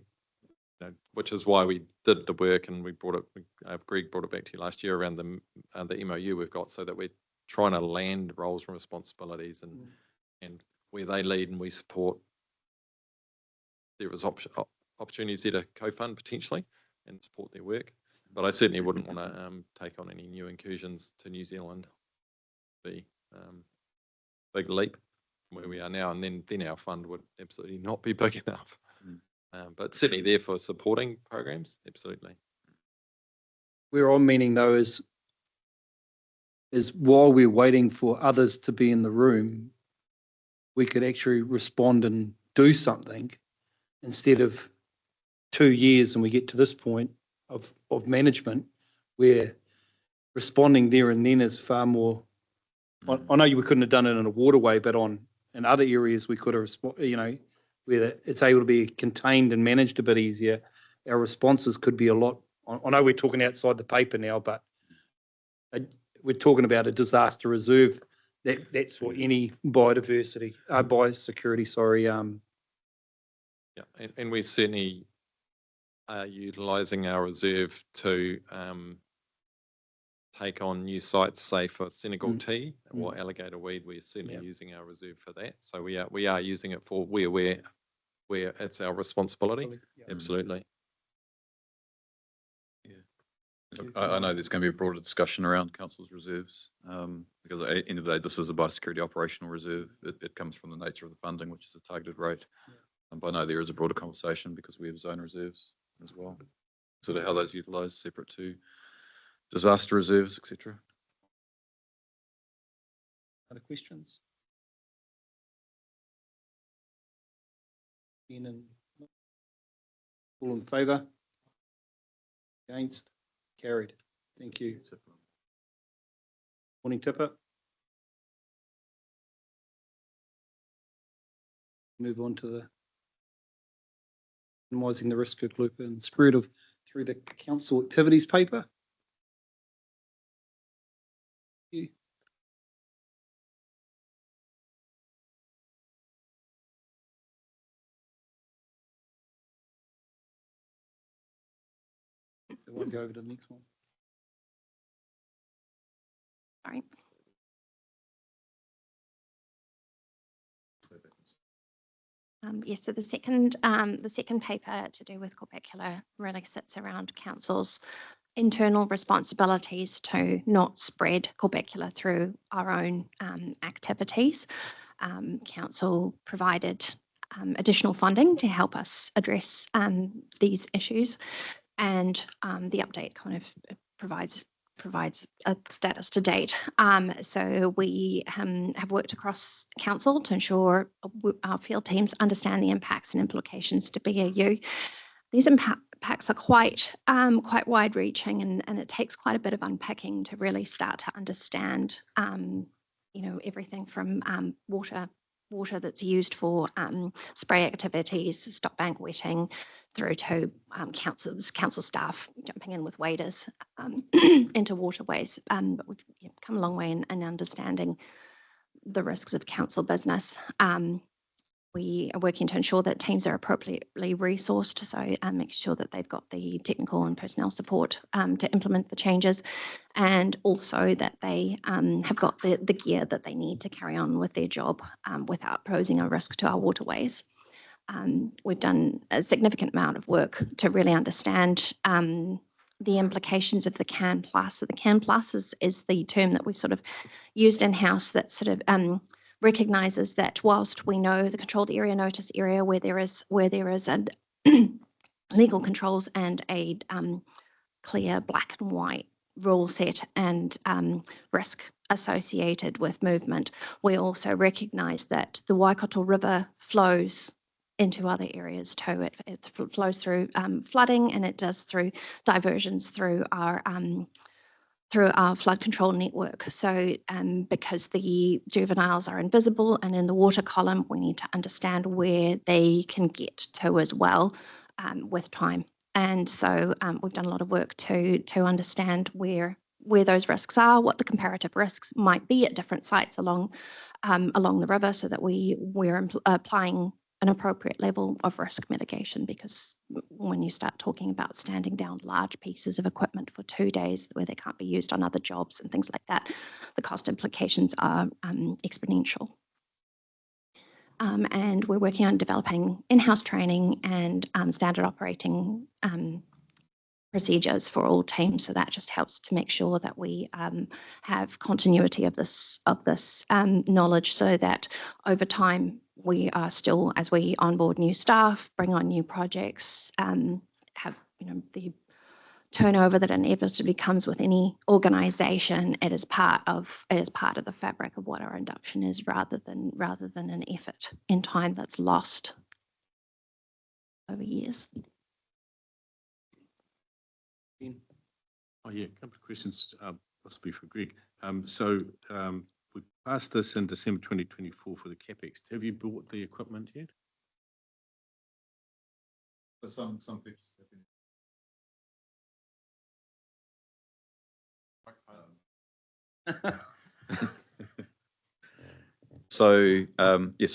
you know, which is why we did the work and we brought it, Greg brought it back to you last year around the MOU we've got, so that we're trying to land roles and responsibilities and where they lead and we support, there is opportunities there to co-fund potentially and support their work. But I certainly wouldn't want to take on any new incursions to New Zealand. Be big leap from where we are now, and then our fund would absolutely not be big enough. But certainly there for supporting programs, absolutely. Where I'm meaning though is while we're waiting for others to be in the room, we could actually respond and do something instead of 2 years and we get to this point of management where responding there and then is far more. I know we couldn't have done it in a waterway, but in other areas we could have, you know, where it's able to be contained and managed a bit easier. Our responses could be a lot. I know we're talking outside the paper now, but we're talking about a disaster reserve. That's for any biodiversity, biosecurity. Sorry. Yeah, and we certainly are utilising our reserve to take on new sites, say for Senegal tea or alligator weed. We're certainly using our reserve for that. So we are using it for where it's our responsibility. Absolutely. I know there's going to be a broader discussion around council's reserves because at the end of the day, this is a biosecurity operational reserve. It comes from the nature of the funding, which is a targeted rate. But I know there is a broader conversation because we have zone reserves as well. Sort of how those utilised separate to disaster reserves, etc. Other questions? All in favour? Against? Carried. Thank you. Morning, Tipper. Move on to the minimising the risk of Galupa and spread of through the council activities paper. go over to the next one. Sorry. Yes, so the second paper to do with Corbicula really sits around council's internal responsibilities to not spread Corbicula through our own activities. Council provided additional funding to help us address these issues, and the update kind of provides a status to date. So we have worked across council to ensure our field teams understand the impacts and implications to BAU. These impacts are quite wide-reaching, and it takes quite a bit of unpacking to really start to understand, everything from water that's used for spray activities, stop bank wetting, through to council staff jumping in with waders into waterways. But we've come a long way in understanding the risks of council business. We are working to ensure that teams are appropriately resourced, so make sure that they've got the technical and personnel support to implement the changes, and also that they have got the gear that they need to carry on with their job without posing a risk to our waterways. We've done a significant amount of work to really understand the implications of the CAN Plus. So the CAN Plus is the term that we've sort of used in-house that sort of recognises that whilst we know the controlled area notice area where there is an legal controls and a clear black and white rule set and risk associated with movement, we also recognise that the Waikato River flows into other areas too. It flows through flooding, and it does through diversions through our flood control network. So because the juveniles are invisible and in the water column, we need to understand where they can get to as well with time. And so we've done a lot of work to understand where those risks are, what the comparative risks might be at different sites along the river, so that we're applying an appropriate level of risk mitigation, because when you start talking about standing down large pieces of equipment for 2 days where they can't be used on other jobs and things like that, the cost implications are exponential. And we're working on developing in-house training and standard operating procedures for all teams. So that just helps to make sure that we have continuity of this knowledge, so that over time we are still, as we onboard new staff, bring on new projects, have the turnover that inevitably comes with any organisation. It is part of the fabric of what our induction is, rather than an effort in time that's lost over years. Oh, yeah, a couple of questions, possibly for Greg. We passed this in December 2024 for the CapEx. Have you bought the equipment yet? So some purchases have been. So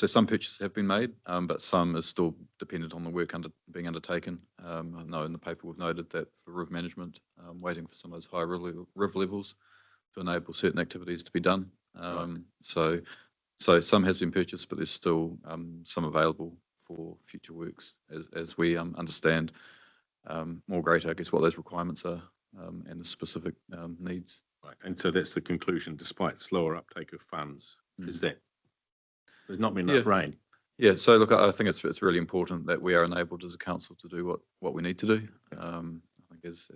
some purchases have been made, but some is still dependent on the work being undertaken. I know in the paper we've noted that for river management, waiting for some of those higher river levels to enable certain activities to be done. So some has been purchased, but there's still some available for future works as we understand more greater, I guess, what those requirements are and the specific needs. Right, and so that's the conclusion, despite slower uptake of funds, is that there's not been enough rain. Yeah, so look, I think it's really important that we are enabled as a council to do what we need to do. I think as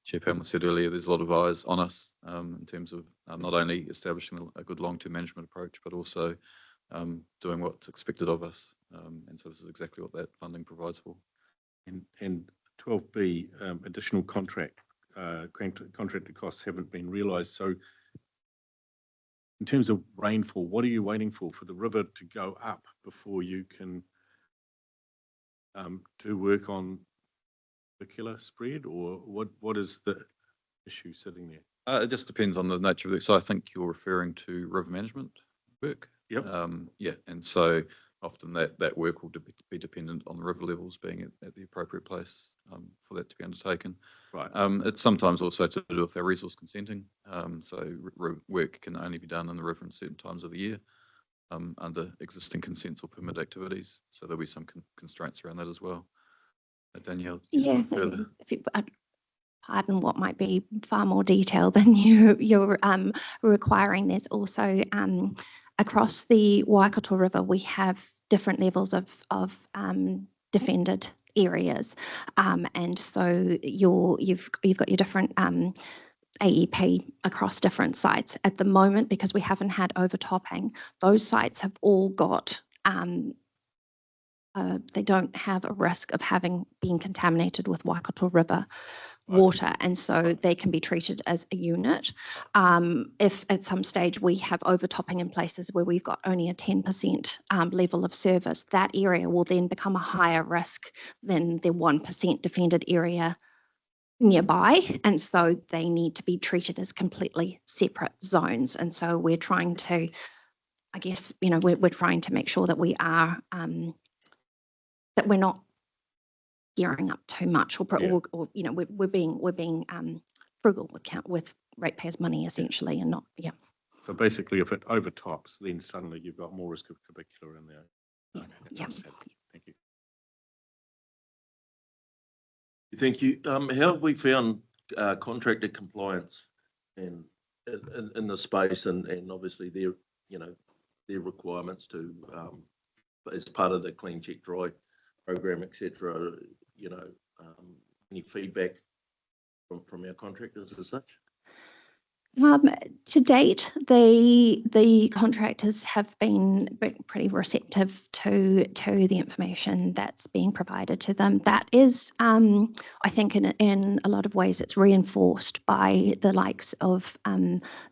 Chair Pamela said earlier, there's a lot of eyes on us in terms of not only establishing a good long-term management approach, but also doing what's expected of us. And so this is exactly what that funding provides for. And 12B, additional contracted costs haven't been realised. So in terms of rainfall, what are you waiting for the river to go up before you can do work on Corbicula spread, or what is the issue sitting there? It just depends on the nature of it. So I think you're referring to river management work. Yep. And so often that work will be dependent on the river levels being at the appropriate place for that to be undertaken. Right. It's sometimes also to do with our resource consenting. So work can only be done in the river in certain times of the year under existing consents or permit activities. So there'll be some constraints around that as well. Danielle, Yeah, further. if you, pardon what might be far more detail than you're requiring. There's also across the Waikato River, we have different levels of defended areas, and so you've got your different AEP across different sites. At the moment, because we haven't had overtopping, those sites have all got they don't have a risk of having been contaminated with Waikato River water, and so they can be treated as a unit. If at some stage we have overtopping in places where we've got only a 10% level of service, that area will then become a higher risk than the 1% defended area nearby, and so they need to be treated as completely separate zones. And so we're trying to, I guess, we're trying to make sure that we are that we're not gearing up too much, or we're being frugal with ratepayers' money essentially, and not So basically, if it overtops, then suddenly you've got more risk of Corbicula in there. Okay, that's Yeah. understandable. Thank you. Thank you. How have we found contractor compliance in the space, and obviously their requirements to as part of the clean, check, dry program, etc. Any feedback from our contractors as such? To date, the contractors have been pretty receptive to the information that's being provided to them. That is, I think, in a lot of ways, it's reinforced by the likes of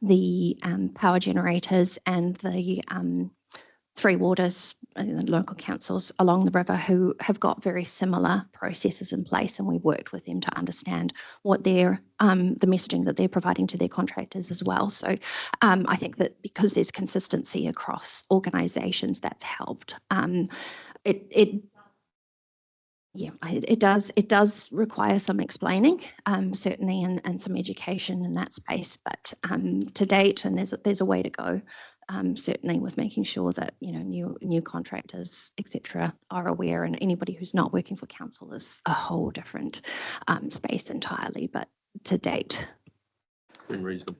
the power generators and the Three Waters, local councils along the river, who have got very similar processes in place, and we've worked with them to understand what their the messaging that they're providing to their contractors as well. So I think that because there's consistency across organisations, that's helped. It does require some explaining, certainly, and some education in that space. But to date, and there's a way to go, certainly, with making sure that new contractors, etc., are aware, and anybody who's not working for council is a whole different space entirely. But to date, Been reasonable.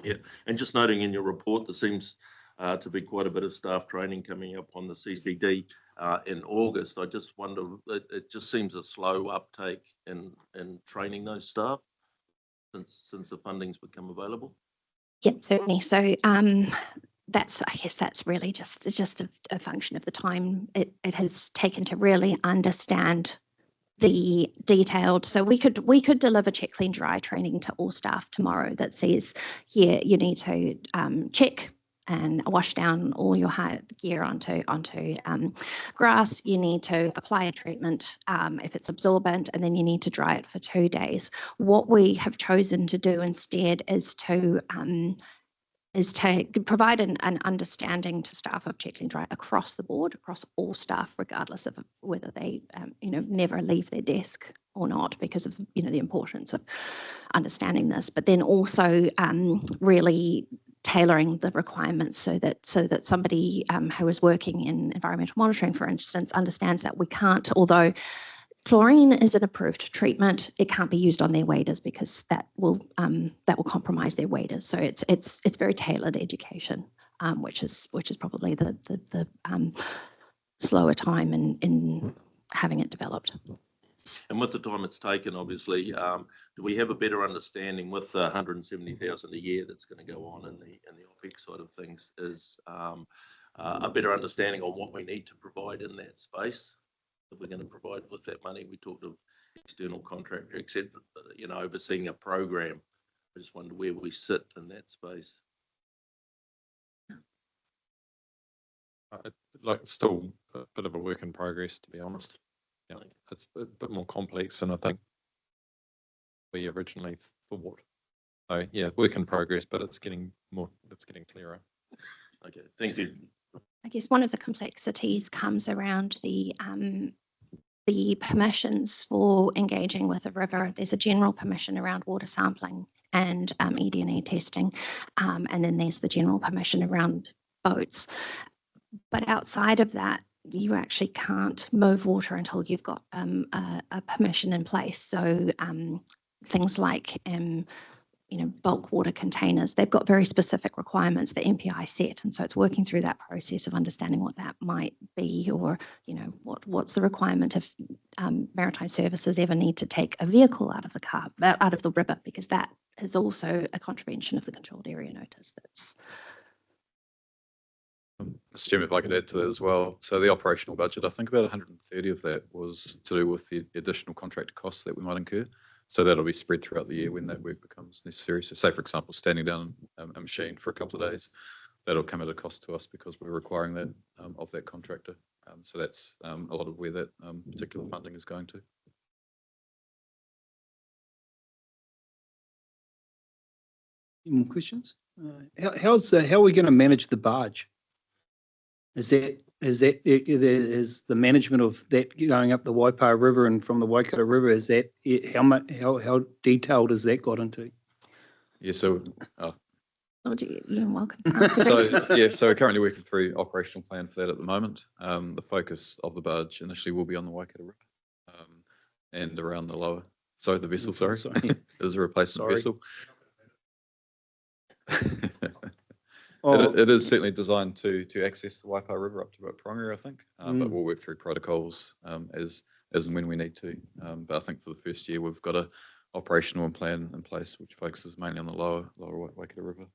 Yeah, and just noting in your report, there seems to be quite a bit of staff training coming up on the CPD in August. I just wonder, it just seems a slow uptake in training those staff since the funding's become available. yeah, certainly. So I guess that's really just a function of the time it has taken to really understand the detailed. So we could deliver check, clean, dry training to all staff tomorrow that says, here you need to check and wash down all your hard gear onto grass. You need to apply a treatment if it's absorbent, and then you need to dry it for 2 days. What we have chosen to do instead is to provide an understanding to staff of check, clean, dry across the board, across all staff, regardless of whether they never leave their desk or not, because of the importance of understanding this. But then also really tailoring the requirements so that somebody who is working in environmental monitoring, for instance, understands that we can't, although chlorine is an approved treatment, it can't be used on their waders, because that will compromise their waders. So it's very tailored education, which is probably the slower time in having it developed. And with the time it's taken, obviously, do we have a better understanding with the 170,000 a year that's going to go on in the OPEX side of things, is a better understanding on what we need to provide in that space that we're going to provide with that money? We talked of external contractor, etc., overseeing a program. I just wonder where we sit in that space. It's still a bit of a work in progress, to be honest. Yeah, it's a bit more complex than I think we originally thought. So yeah, work in progress, but it's getting clearer. Okay, thank you. I guess one of the complexities comes around the the permissions for engaging with a river, there's a general permission around water sampling and ED&E testing, and then there's the general permission around boats. But outside of that, you actually can't move water until you've got a permission in place. So things like bulk water containers, they've got very specific requirements that MPI set. And so it's working through that process of understanding what that might be, or, what's the requirement if maritime services ever need to take a vehicle out of the river, because that is also a contravention of the controlled area notice. That's Mr. Chairman, if I could add to that as well. So the operational budget, I think about 130 of that was to do with the additional contractor costs that we might incur. So that'll be spread throughout the year when that work becomes necessary. So say, for example, standing down a machine for a couple of days, that'll come at a cost to us because we're requiring that of that contractor. So that's a lot of where that particular funding is going to. Any more questions? How are we going to manage the barge? Is the management of that going up the Waipa River and from the Waikato River, is that how detailed has that got into? Yeah, so you're welcome. so we're currently working through operational plan for that at the moment. The focus of the barge initially will be on the Waikato River and around the lower. Sorry, the vessel. Sorry, is a replacement vessel. It is certainly designed to access the Waipa River up to about Pronga, I think, but we'll work through protocols as and when we need to. But I think for the first year, we've got a operational plan in place which focuses mainly on the lower Waikato River.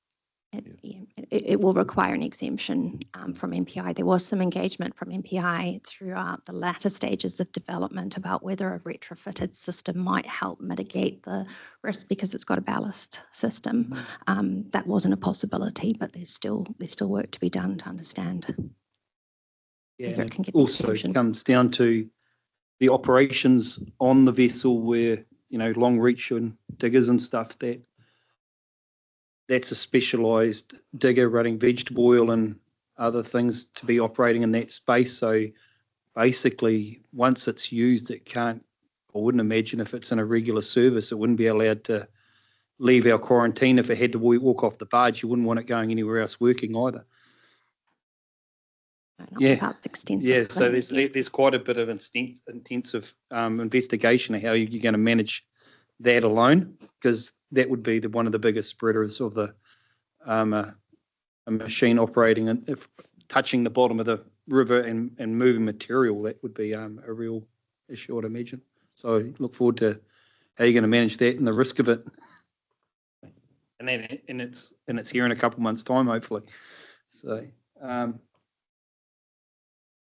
It will require an exemption from MPI. There was some engagement from MPI throughout the latter stages of development about whether a retrofitted system might help mitigate the risk because it's got a ballast system. That wasn't a possibility, but there's still work to be done to understand. Yeah, whether and it can get it also exemption. comes down to the operations on the vessel where, long reach and diggers and stuff, that's a specialised digger running vegetable oil and other things to be operating in that space. So basically, once it's used, I wouldn't imagine if it's in a regular service, it wouldn't be allowed to leave our quarantine. If it had to walk off the barge, you wouldn't want it going anywhere else working either. About extensive. Yeah, so there's quite a bit of intensive investigation of how you're going to manage that alone, because that would be one of the biggest spreaders of the a machine operating and if touching the bottom of the river and moving material. That would be a real issue, I'd imagine. So I look forward to how you're going to manage that and the risk of it. And it's here in a couple of months' time, hopefully. So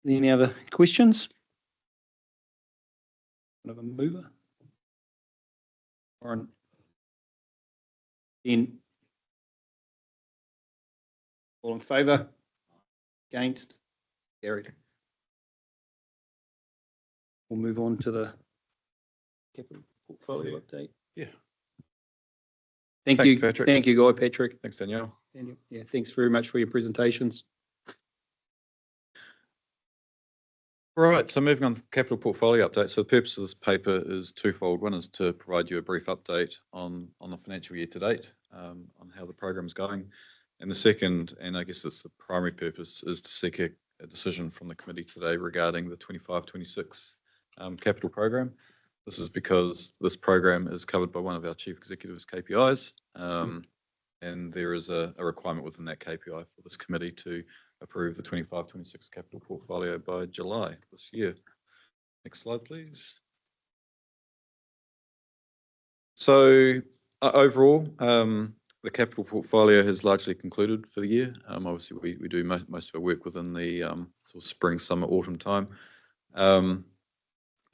any other questions? Kind of a mover. Or all in favour? Against? Carried. We'll move on to the capital portfolio update. Yeah. Thanks, you, Patrick. Thank you, Guy, Patrick. Thanks, Danielle. Yeah, thanks very much for your presentations. Right, so moving on to the capital portfolio update. So the purpose of this paper is twofold. One is to provide you a brief update on the financial year to date, on how the program's going. And the second, and I guess that's the primary purpose, is to seek a decision from the committee today regarding the 25-26 capital program. This is because this program is covered by one of our chief executives' KPIs, and there is a requirement within that KPI for this committee to approve the 25-26 capital portfolio by July this year. Next slide, please. So overall, the capital portfolio has largely concluded for the year. Obviously, we do most of our work within the sort of spring, summer, autumn time.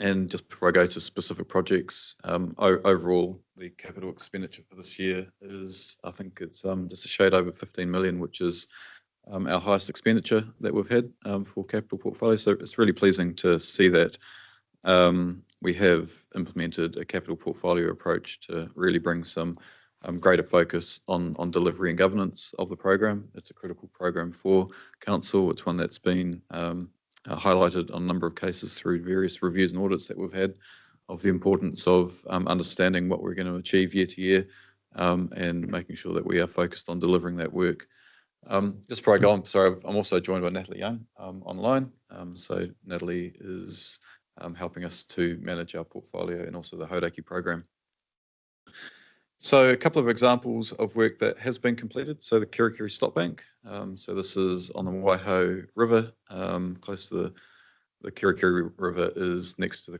And just before I go to specific projects, overall, the capital expenditure for this year is, I think it's just a shade over 15 million, which is our highest expenditure that we've had for capital portfolio. So it's really pleasing to see that we have implemented a capital portfolio approach to really bring some greater focus on delivery and governance of the program. It's a critical program for council. It's one that's been highlighted on a number of cases through various reviews and audits that we've had of the importance of understanding what we're going to achieve year to year and making sure that we are focused on delivering that work. Just before I go on, sorry, I'm also joined by Natalie Young online. So Natalie is helping us to manage our portfolio and also the Hauraki program. So a couple of examples of work that has been completed. So the Karakia Stop Bank. So this is on the Waiho River, close to the Karakia River is next to the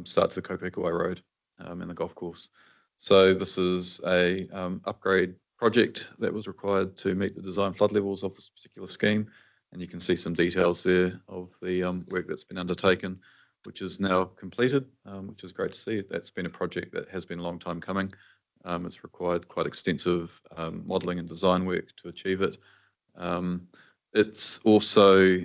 start to the Corbicula Road and the golf course. So this is a upgrade project that was required to meet the design flood levels of this particular scheme. And you can see some details there of the work that's been undertaken, which is now completed, which is great to see. That's been a project that has been a long time coming. It's required quite extensive modelling and design work to achieve it. It's also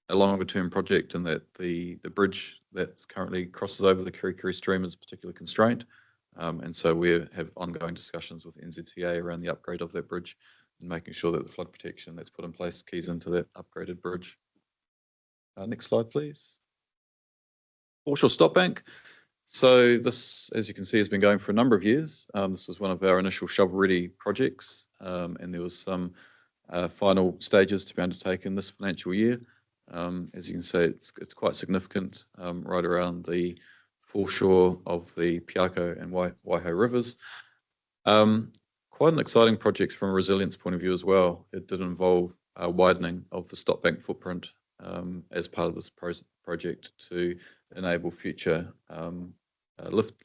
a longer term project in that the bridge that currently crosses over the Karakia stream is a particular constraint. And so we have ongoing discussions with NZTA around the upgrade of that bridge and making sure that the flood protection that's put in place keys into that upgraded bridge. Next slide, please. Foreshore Stop Bank. So this, as you can see, has been going for a number of years. This was one of our initial shovel-ready projects, and there was some final stages to be undertaken this financial year. As you can see, it's quite significant right around the foreshore of the Piako and Waiho rivers. Quite an exciting project from a resilience point of view as well. It did involve widening of the stop bank footprint as part of this project to enable future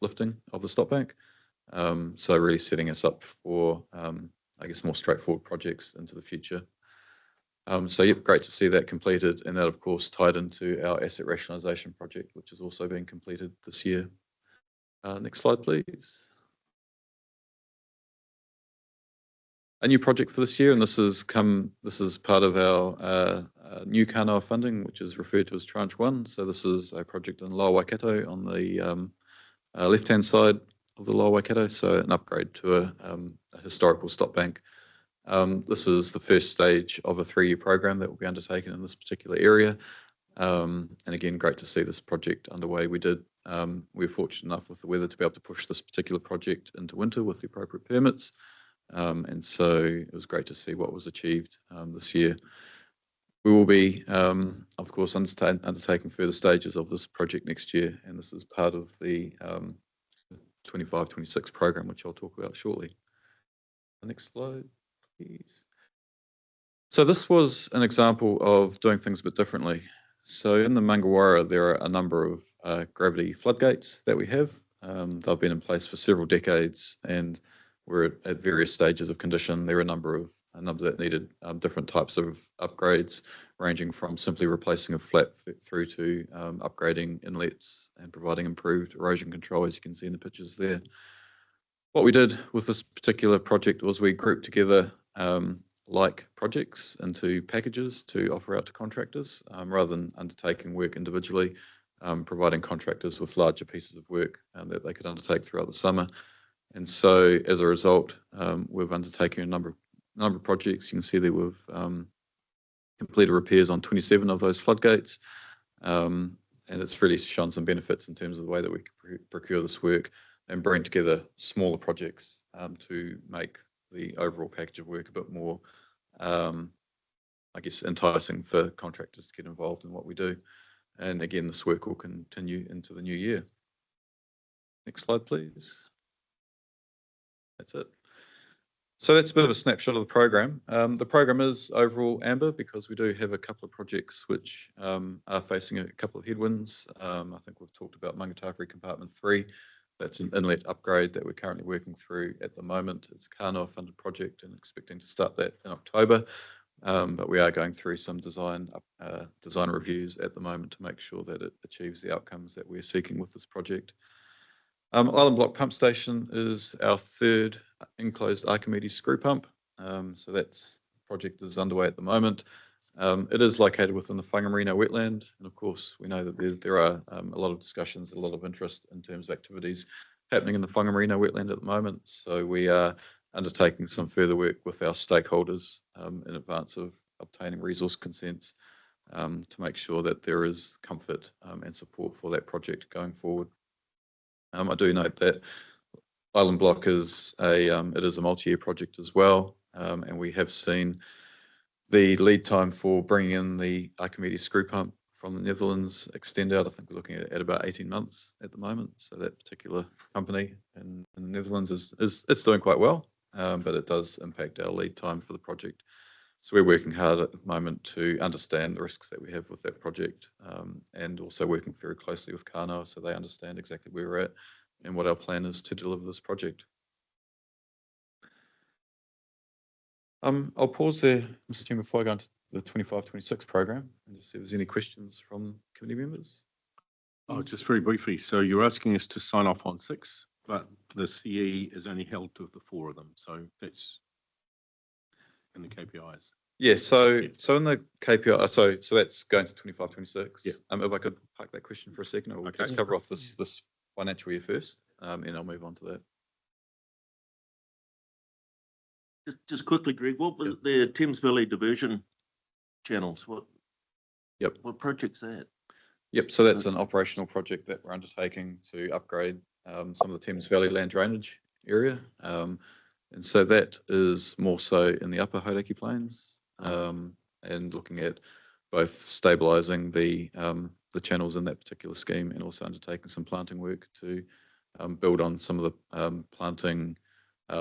lifting of the stop bank. So really setting us up for, I guess, more straightforward projects into the future. So yep, great to see that completed, and that of course tied into our asset rationalisation project, which is also being completed this year. Next slide, please. A new project for this year, and this is part of our new Kanoa funding, which is referred to as Tranche 1. So this is a project in Lower Waikato on the left-hand side of the Lower Waikato, so an upgrade to a historical stop bank. This is the first stage of a 3-year program that will be undertaken in this particular area. And again, great to see this project underway. We were fortunate enough with the weather to be able to push this particular project into winter with the appropriate permits. And so it was great to see what was achieved this year. We will be, of course, undertaking further stages of this project next year, and this is part of the 25-26 program, which I'll talk about shortly. The next slide, please. So this was an example of doing things a bit differently. So in the Mangawara, there are a number of gravity floodgates that we have. They've been in place for several decades, and we're at various stages of condition. There are a number that needed different types of upgrades, ranging from simply replacing a flat through to upgrading inlets and providing improved erosion control, as you can see in the pictures there. What we did with this particular project was we grouped together like projects into packages to offer out to contractors, rather than undertaking work individually, providing contractors with larger pieces of work that they could undertake throughout the summer. And so as a result, we've undertaken a number of projects. You can see that we've completed repairs on 27 of those floodgates. And it's really shown some benefits in terms of the way that we can procure this work and bring together smaller projects to make the overall package of work a bit more, I guess, enticing for contractors to get involved in what we do. And again, this work will continue into the new year. Next slide, please. That's it. So that's a bit of a snapshot of the program. The program is overall amber because we do have a couple of projects which are facing a couple of headwinds. I think we've talked about Mangatawhiri Compartment 3. That's an inlet upgrade that we're currently working through at the moment. It's a Kanoa funded project and expecting to start that in October. But we are going through some design reviews at the moment to make sure that it achieves the outcomes that we're seeking with this project. Island Block Pump Station is our third enclosed Archimedes screw pump. So that's project is underway at the moment. It is located within the Whangamarino wetland, and of course we know that there are a lot of discussions, a lot of interest in terms of activities happening in the Whangamarino wetland at the moment. So we are undertaking some further work with our stakeholders in advance of obtaining resource consents to make sure that there is comfort and support for that project going forward. I do note that Island Block is it is a multi-year project as well, and we have seen the lead time for bringing in the Archimedes screw pump from the Netherlands extend out. I think we're looking at about 18 months at the moment. So that particular company in the Netherlands it's doing quite well, but it does impact our lead time for the project. So we're working hard at the moment to understand the risks that we have with that project, and also working very closely with Kanoa so they understand exactly where we're at and what our plan is to deliver this project. I'll pause there, Mr. Chairman, before I go into the 25-26 program and just see if there's any questions from committee members. Oh, just very briefly. So you're asking us to sign off on 6, but the CE is only held to the 4 of them. So that's in the KPIs. Yeah, so in the KPI, so that's going to 25-26. Yeah. If I could park that question for a second, I'll Okay. just cover off this financial year first, and I'll move on to that. Just quickly, Greg, what was the Thames Valley diversion channels? What project's that? Yep, so that's an operational project that we're undertaking to upgrade some of the Thames Valley land drainage area. And so that is more so in the upper Hauraki Plains, and looking at both stabilising the channels in that particular scheme and also undertaking some planting work to build on some of the planting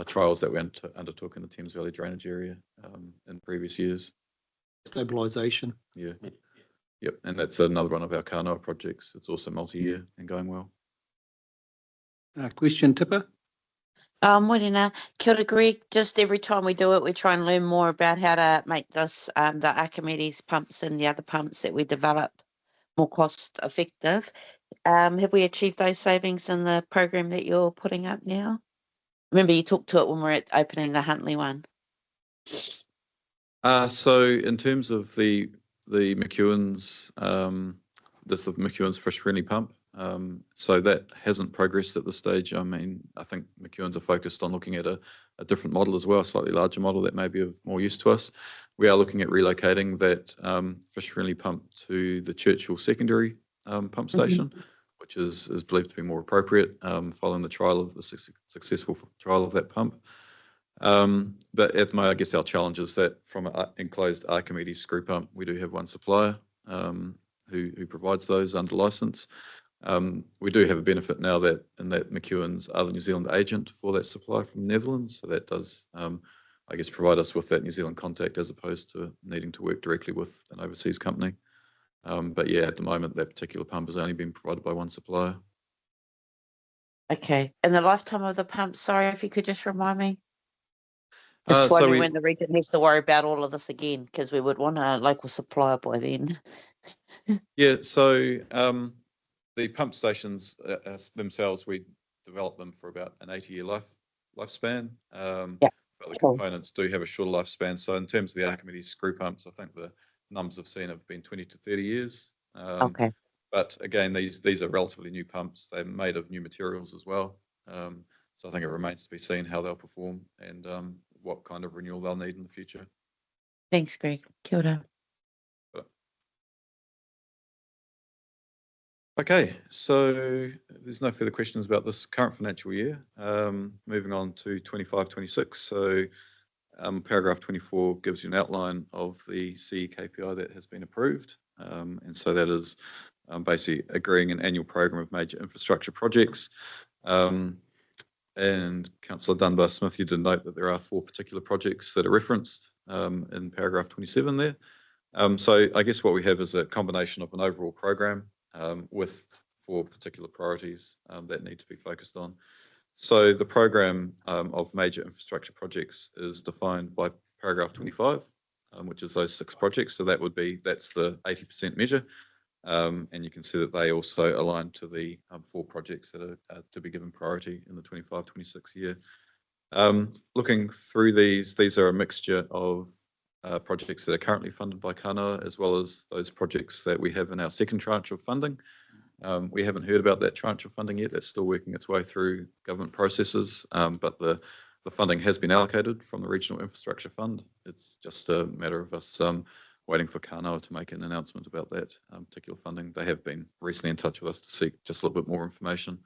trials that we undertook in the Thames Valley drainage area in previous years. Stabilisation. Yeah. Yep, and that's another one of our Kanoa projects. It's also multi-year and going well. Question, Tipper? Morena, kia ora, Greg. Just every time we do it, we try and learn more about how to make this, the Archimedes pumps and the other pumps that we develop more cost effective. Have we achieved those savings in the program that you're putting up now? Remember you talked to it when we were at opening the Huntley one. So in terms of the McEwen's, this is the McEwen's fish friendly pump. So that hasn't progressed at this stage. I mean, I think McEwen's are focused on looking at a different model as well, a slightly larger model that may be of more use to us. We are looking at relocating that fish friendly pump to the Churchill secondary pump station, which is believed to be more appropriate following the trial of the successful trial of that pump. But at the moment, I guess our challenge is that from an enclosed Archimedes screw pump, we do have one supplier who provides those under license. We do have a benefit now that McEwen's are the New Zealand agent for that supply from the Netherlands. So that does, I guess, provide us with that New Zealand contact as opposed to needing to work directly with an overseas company. But yeah, at the moment, that particular pump has only been provided by one supplier. Okay. And the lifetime of the pump, sorry, if you could just remind me. Just wondering when the region has to worry about all of this again, because we would want a local supplier by then. Yeah, so the pump stations themselves, we develop them for about an 80-year lifespan. But the components do have a shorter lifespan. So in terms of the Archimedes screw pumps, I think the numbers I've seen have been 20 to 30 years. Okay. But again, these are relatively new pumps. They're made of new materials as well. So I think it remains to be seen how they'll perform and what kind of renewal they'll need in the future. Thanks, Greg. Kia ora. Okay, so there's no further questions about this current financial year. Moving on to 25-26. So paragraph 24 gives you an outline of the CE KPI that has been approved. And so that is basically agreeing an annual program of major infrastructure projects. And Councillor Dunbar-Smith, you did note that there are 4 particular projects that are referenced in paragraph 27 there. So I guess what we have is a combination of an overall program with 4 particular priorities that need to be focused on. So the program of major infrastructure projects is defined by paragraph 25, which is those 6 projects. So that's the 80% measure. And you can see that they also align to the 4 projects that are to be given priority in the 25-26 year. Looking through these are a mixture of projects that are currently funded by Kanoa, as well as those projects that we have in our second tranche of funding. We haven't heard about that tranche of funding yet. That's still working its way through government processes, but the funding has been allocated from the Regional Infrastructure Fund. It's just a matter of us waiting for Kanoa to make an announcement about that particular funding. They have been recently in touch with us to seek just a little bit more information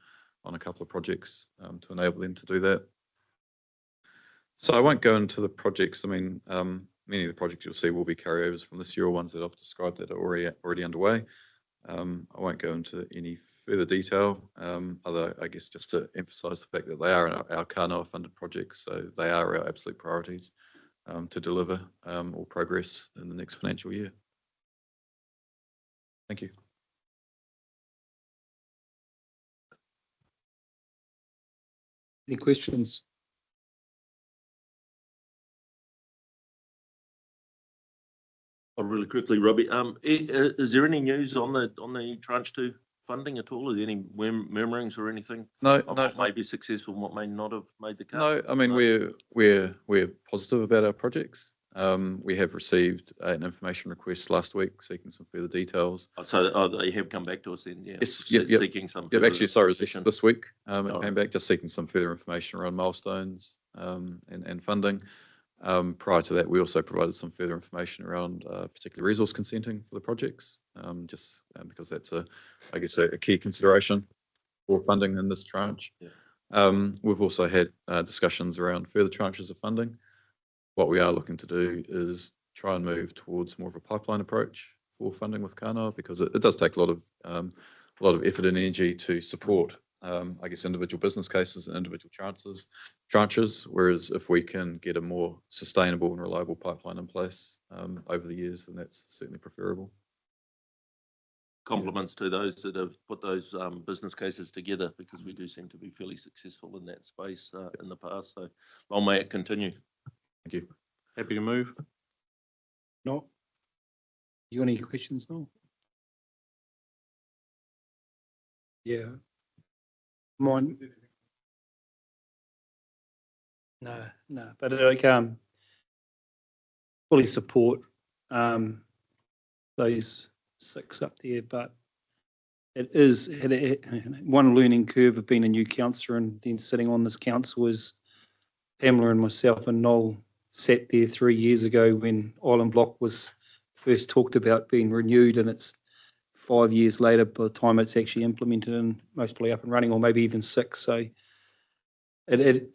on a couple of projects to enable them to do that. So I won't go into the projects. I mean, many of the projects you'll see will be carryovers from this year or ones that I've described that are already underway. I won't go into any further detail, other, I guess, just to emphasise the fact that they are our Kanoa funded projects, so they are our absolute priorities to deliver or progress in the next financial year. Thank you. Any questions? Oh, really quickly, Robbie, is there any news on the tranche 2 funding at all? Are there any murmurings or anything? No, What may be successful, what may not have made the cut? No, I mean, we're positive about our projects. We have received an information request last week seeking some further details. So they have come back to us then, yeah? Yes, yep. Seeking some. Yep, actually, sorry, it was this week. It All came back just seeking some further information around milestones and funding. Prior to that, we also provided some further information around particular resource consenting for the projects, just because that's I guess a key consideration for funding in this tranche. Yeah. We've also had discussions around further tranches of funding. What we are looking to do is try and move towards more of a pipeline approach for funding with Kanoa, because it does take a lot of effort and energy to support, I guess, individual business cases and individual tranches. Whereas if we can get a more sustainable and reliable pipeline in place over the years, then that's certainly preferable. Compliments to those that have put those business cases together, because we do seem to be fairly successful in that space in the past. So long may it continue. Thank you. Happy to move. No. You got any questions? No. Yeah. Mine. No, but like fully support those 6 up there, but it is one learning curve of being a new councillor and then sitting on this council is Pamela and myself and Noel sat there 3 years ago when Island Block was first talked about being renewed, and it's 5 years later by the time it's actually implemented and mostly up and running, or maybe even 6. So it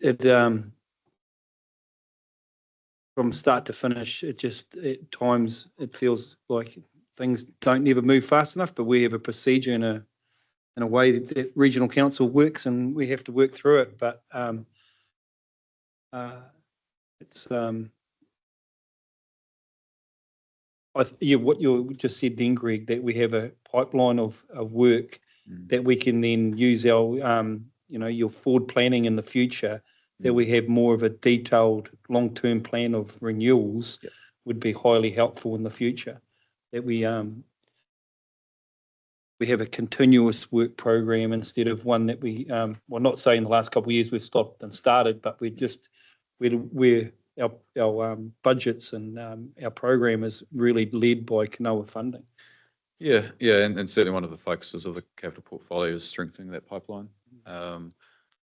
from start to finish, it just at times it feels like things don't never move fast enough, but we have a procedure in a way that regional council works, and we have to work through it. But it's what you just said then, Greg, that we have a pipeline of work that we can then use our your forward planning in the future, that we have more of a detailed long-term plan of renewals would be highly helpful in the future. That we have a continuous work program instead of one that we well, not saying the last couple of years we've stopped and started, but we're our budgets and our program is really led by Kanoa funding. Yeah, and certainly one of the focuses of the capital portfolio is strengthening that pipeline.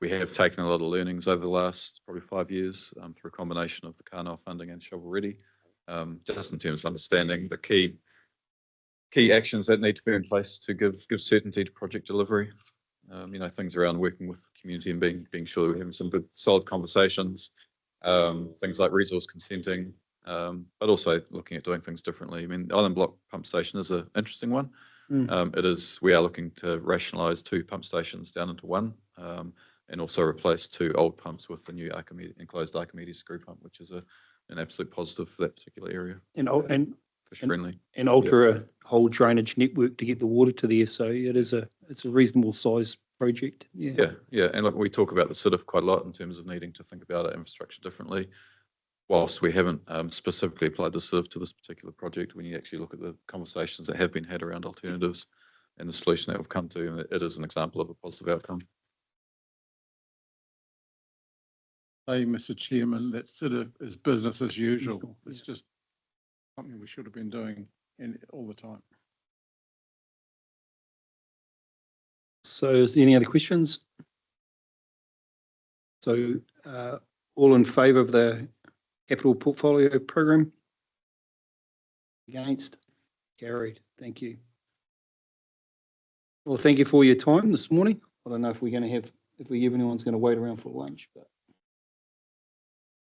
We have taken a lot of learnings over the last probably 5 years through a combination of the Kanoa funding and Shovel Ready, just in terms of understanding the key actions that need to be in place to give certainty to project delivery. Things around working with the community and being sure that we're having some good solid conversations, things like resource consenting, but also looking at doing things differently. I mean, Island Block pump station is an interesting one. We are looking to rationalise 2 pump stations down into 1, and also replace 2 old pumps with the new enclosed Archimedes screw pump, which is an absolute positive for that particular area. And fish friendly. And alter a whole drainage network to get the water to there. So it's a reasonable size project. Yeah. And look, we talk about the SIDF quite a lot in terms of needing to think about our infrastructure differently. Whilst we haven't specifically applied the SIDF to this particular project, when you actually look at the conversations that have been had around alternatives and the solution that we've come to, it is an example of a positive outcome. Hey, Mr. Chairman, that sort of is business as usual. It's just something we should have been doing all the time. So is there any other questions? So all in favour of the capital portfolio program? Against? Carried. Thank you. Well, thank you for your time this morning. I don't know if we're going to have, if anyone's going to wait around for lunch, but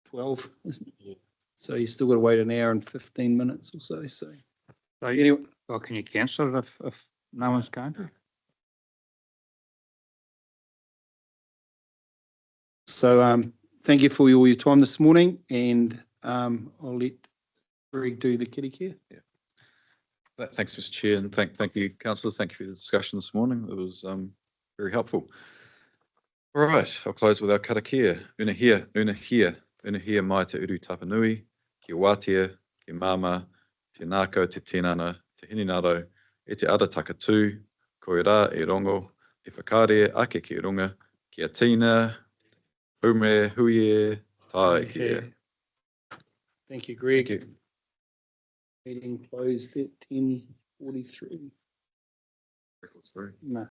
12, isn't it? So you still got to wait an hour and 15 minutes or so. So So anyway, well, can you cancel it if no one's going? so thank you for all your time this morning, and I'll let Greg do the kitty care. Thanks, Mr. Chair, and thank you, councillors. Thank you for the discussion this morning. It was very helpful. All right, I'll close with our karakia. Unahia mai te uru tapanui, ki wātia, ki māma, te nākau, te tinana, te hininaro, e te ara takatū, koe rā e rongo, e whakare ake ki runga, ki a tīna, hume, huie, tae kia. Thank you, Greg. Thank you. Meeting closed at 10:43. Sorry. No.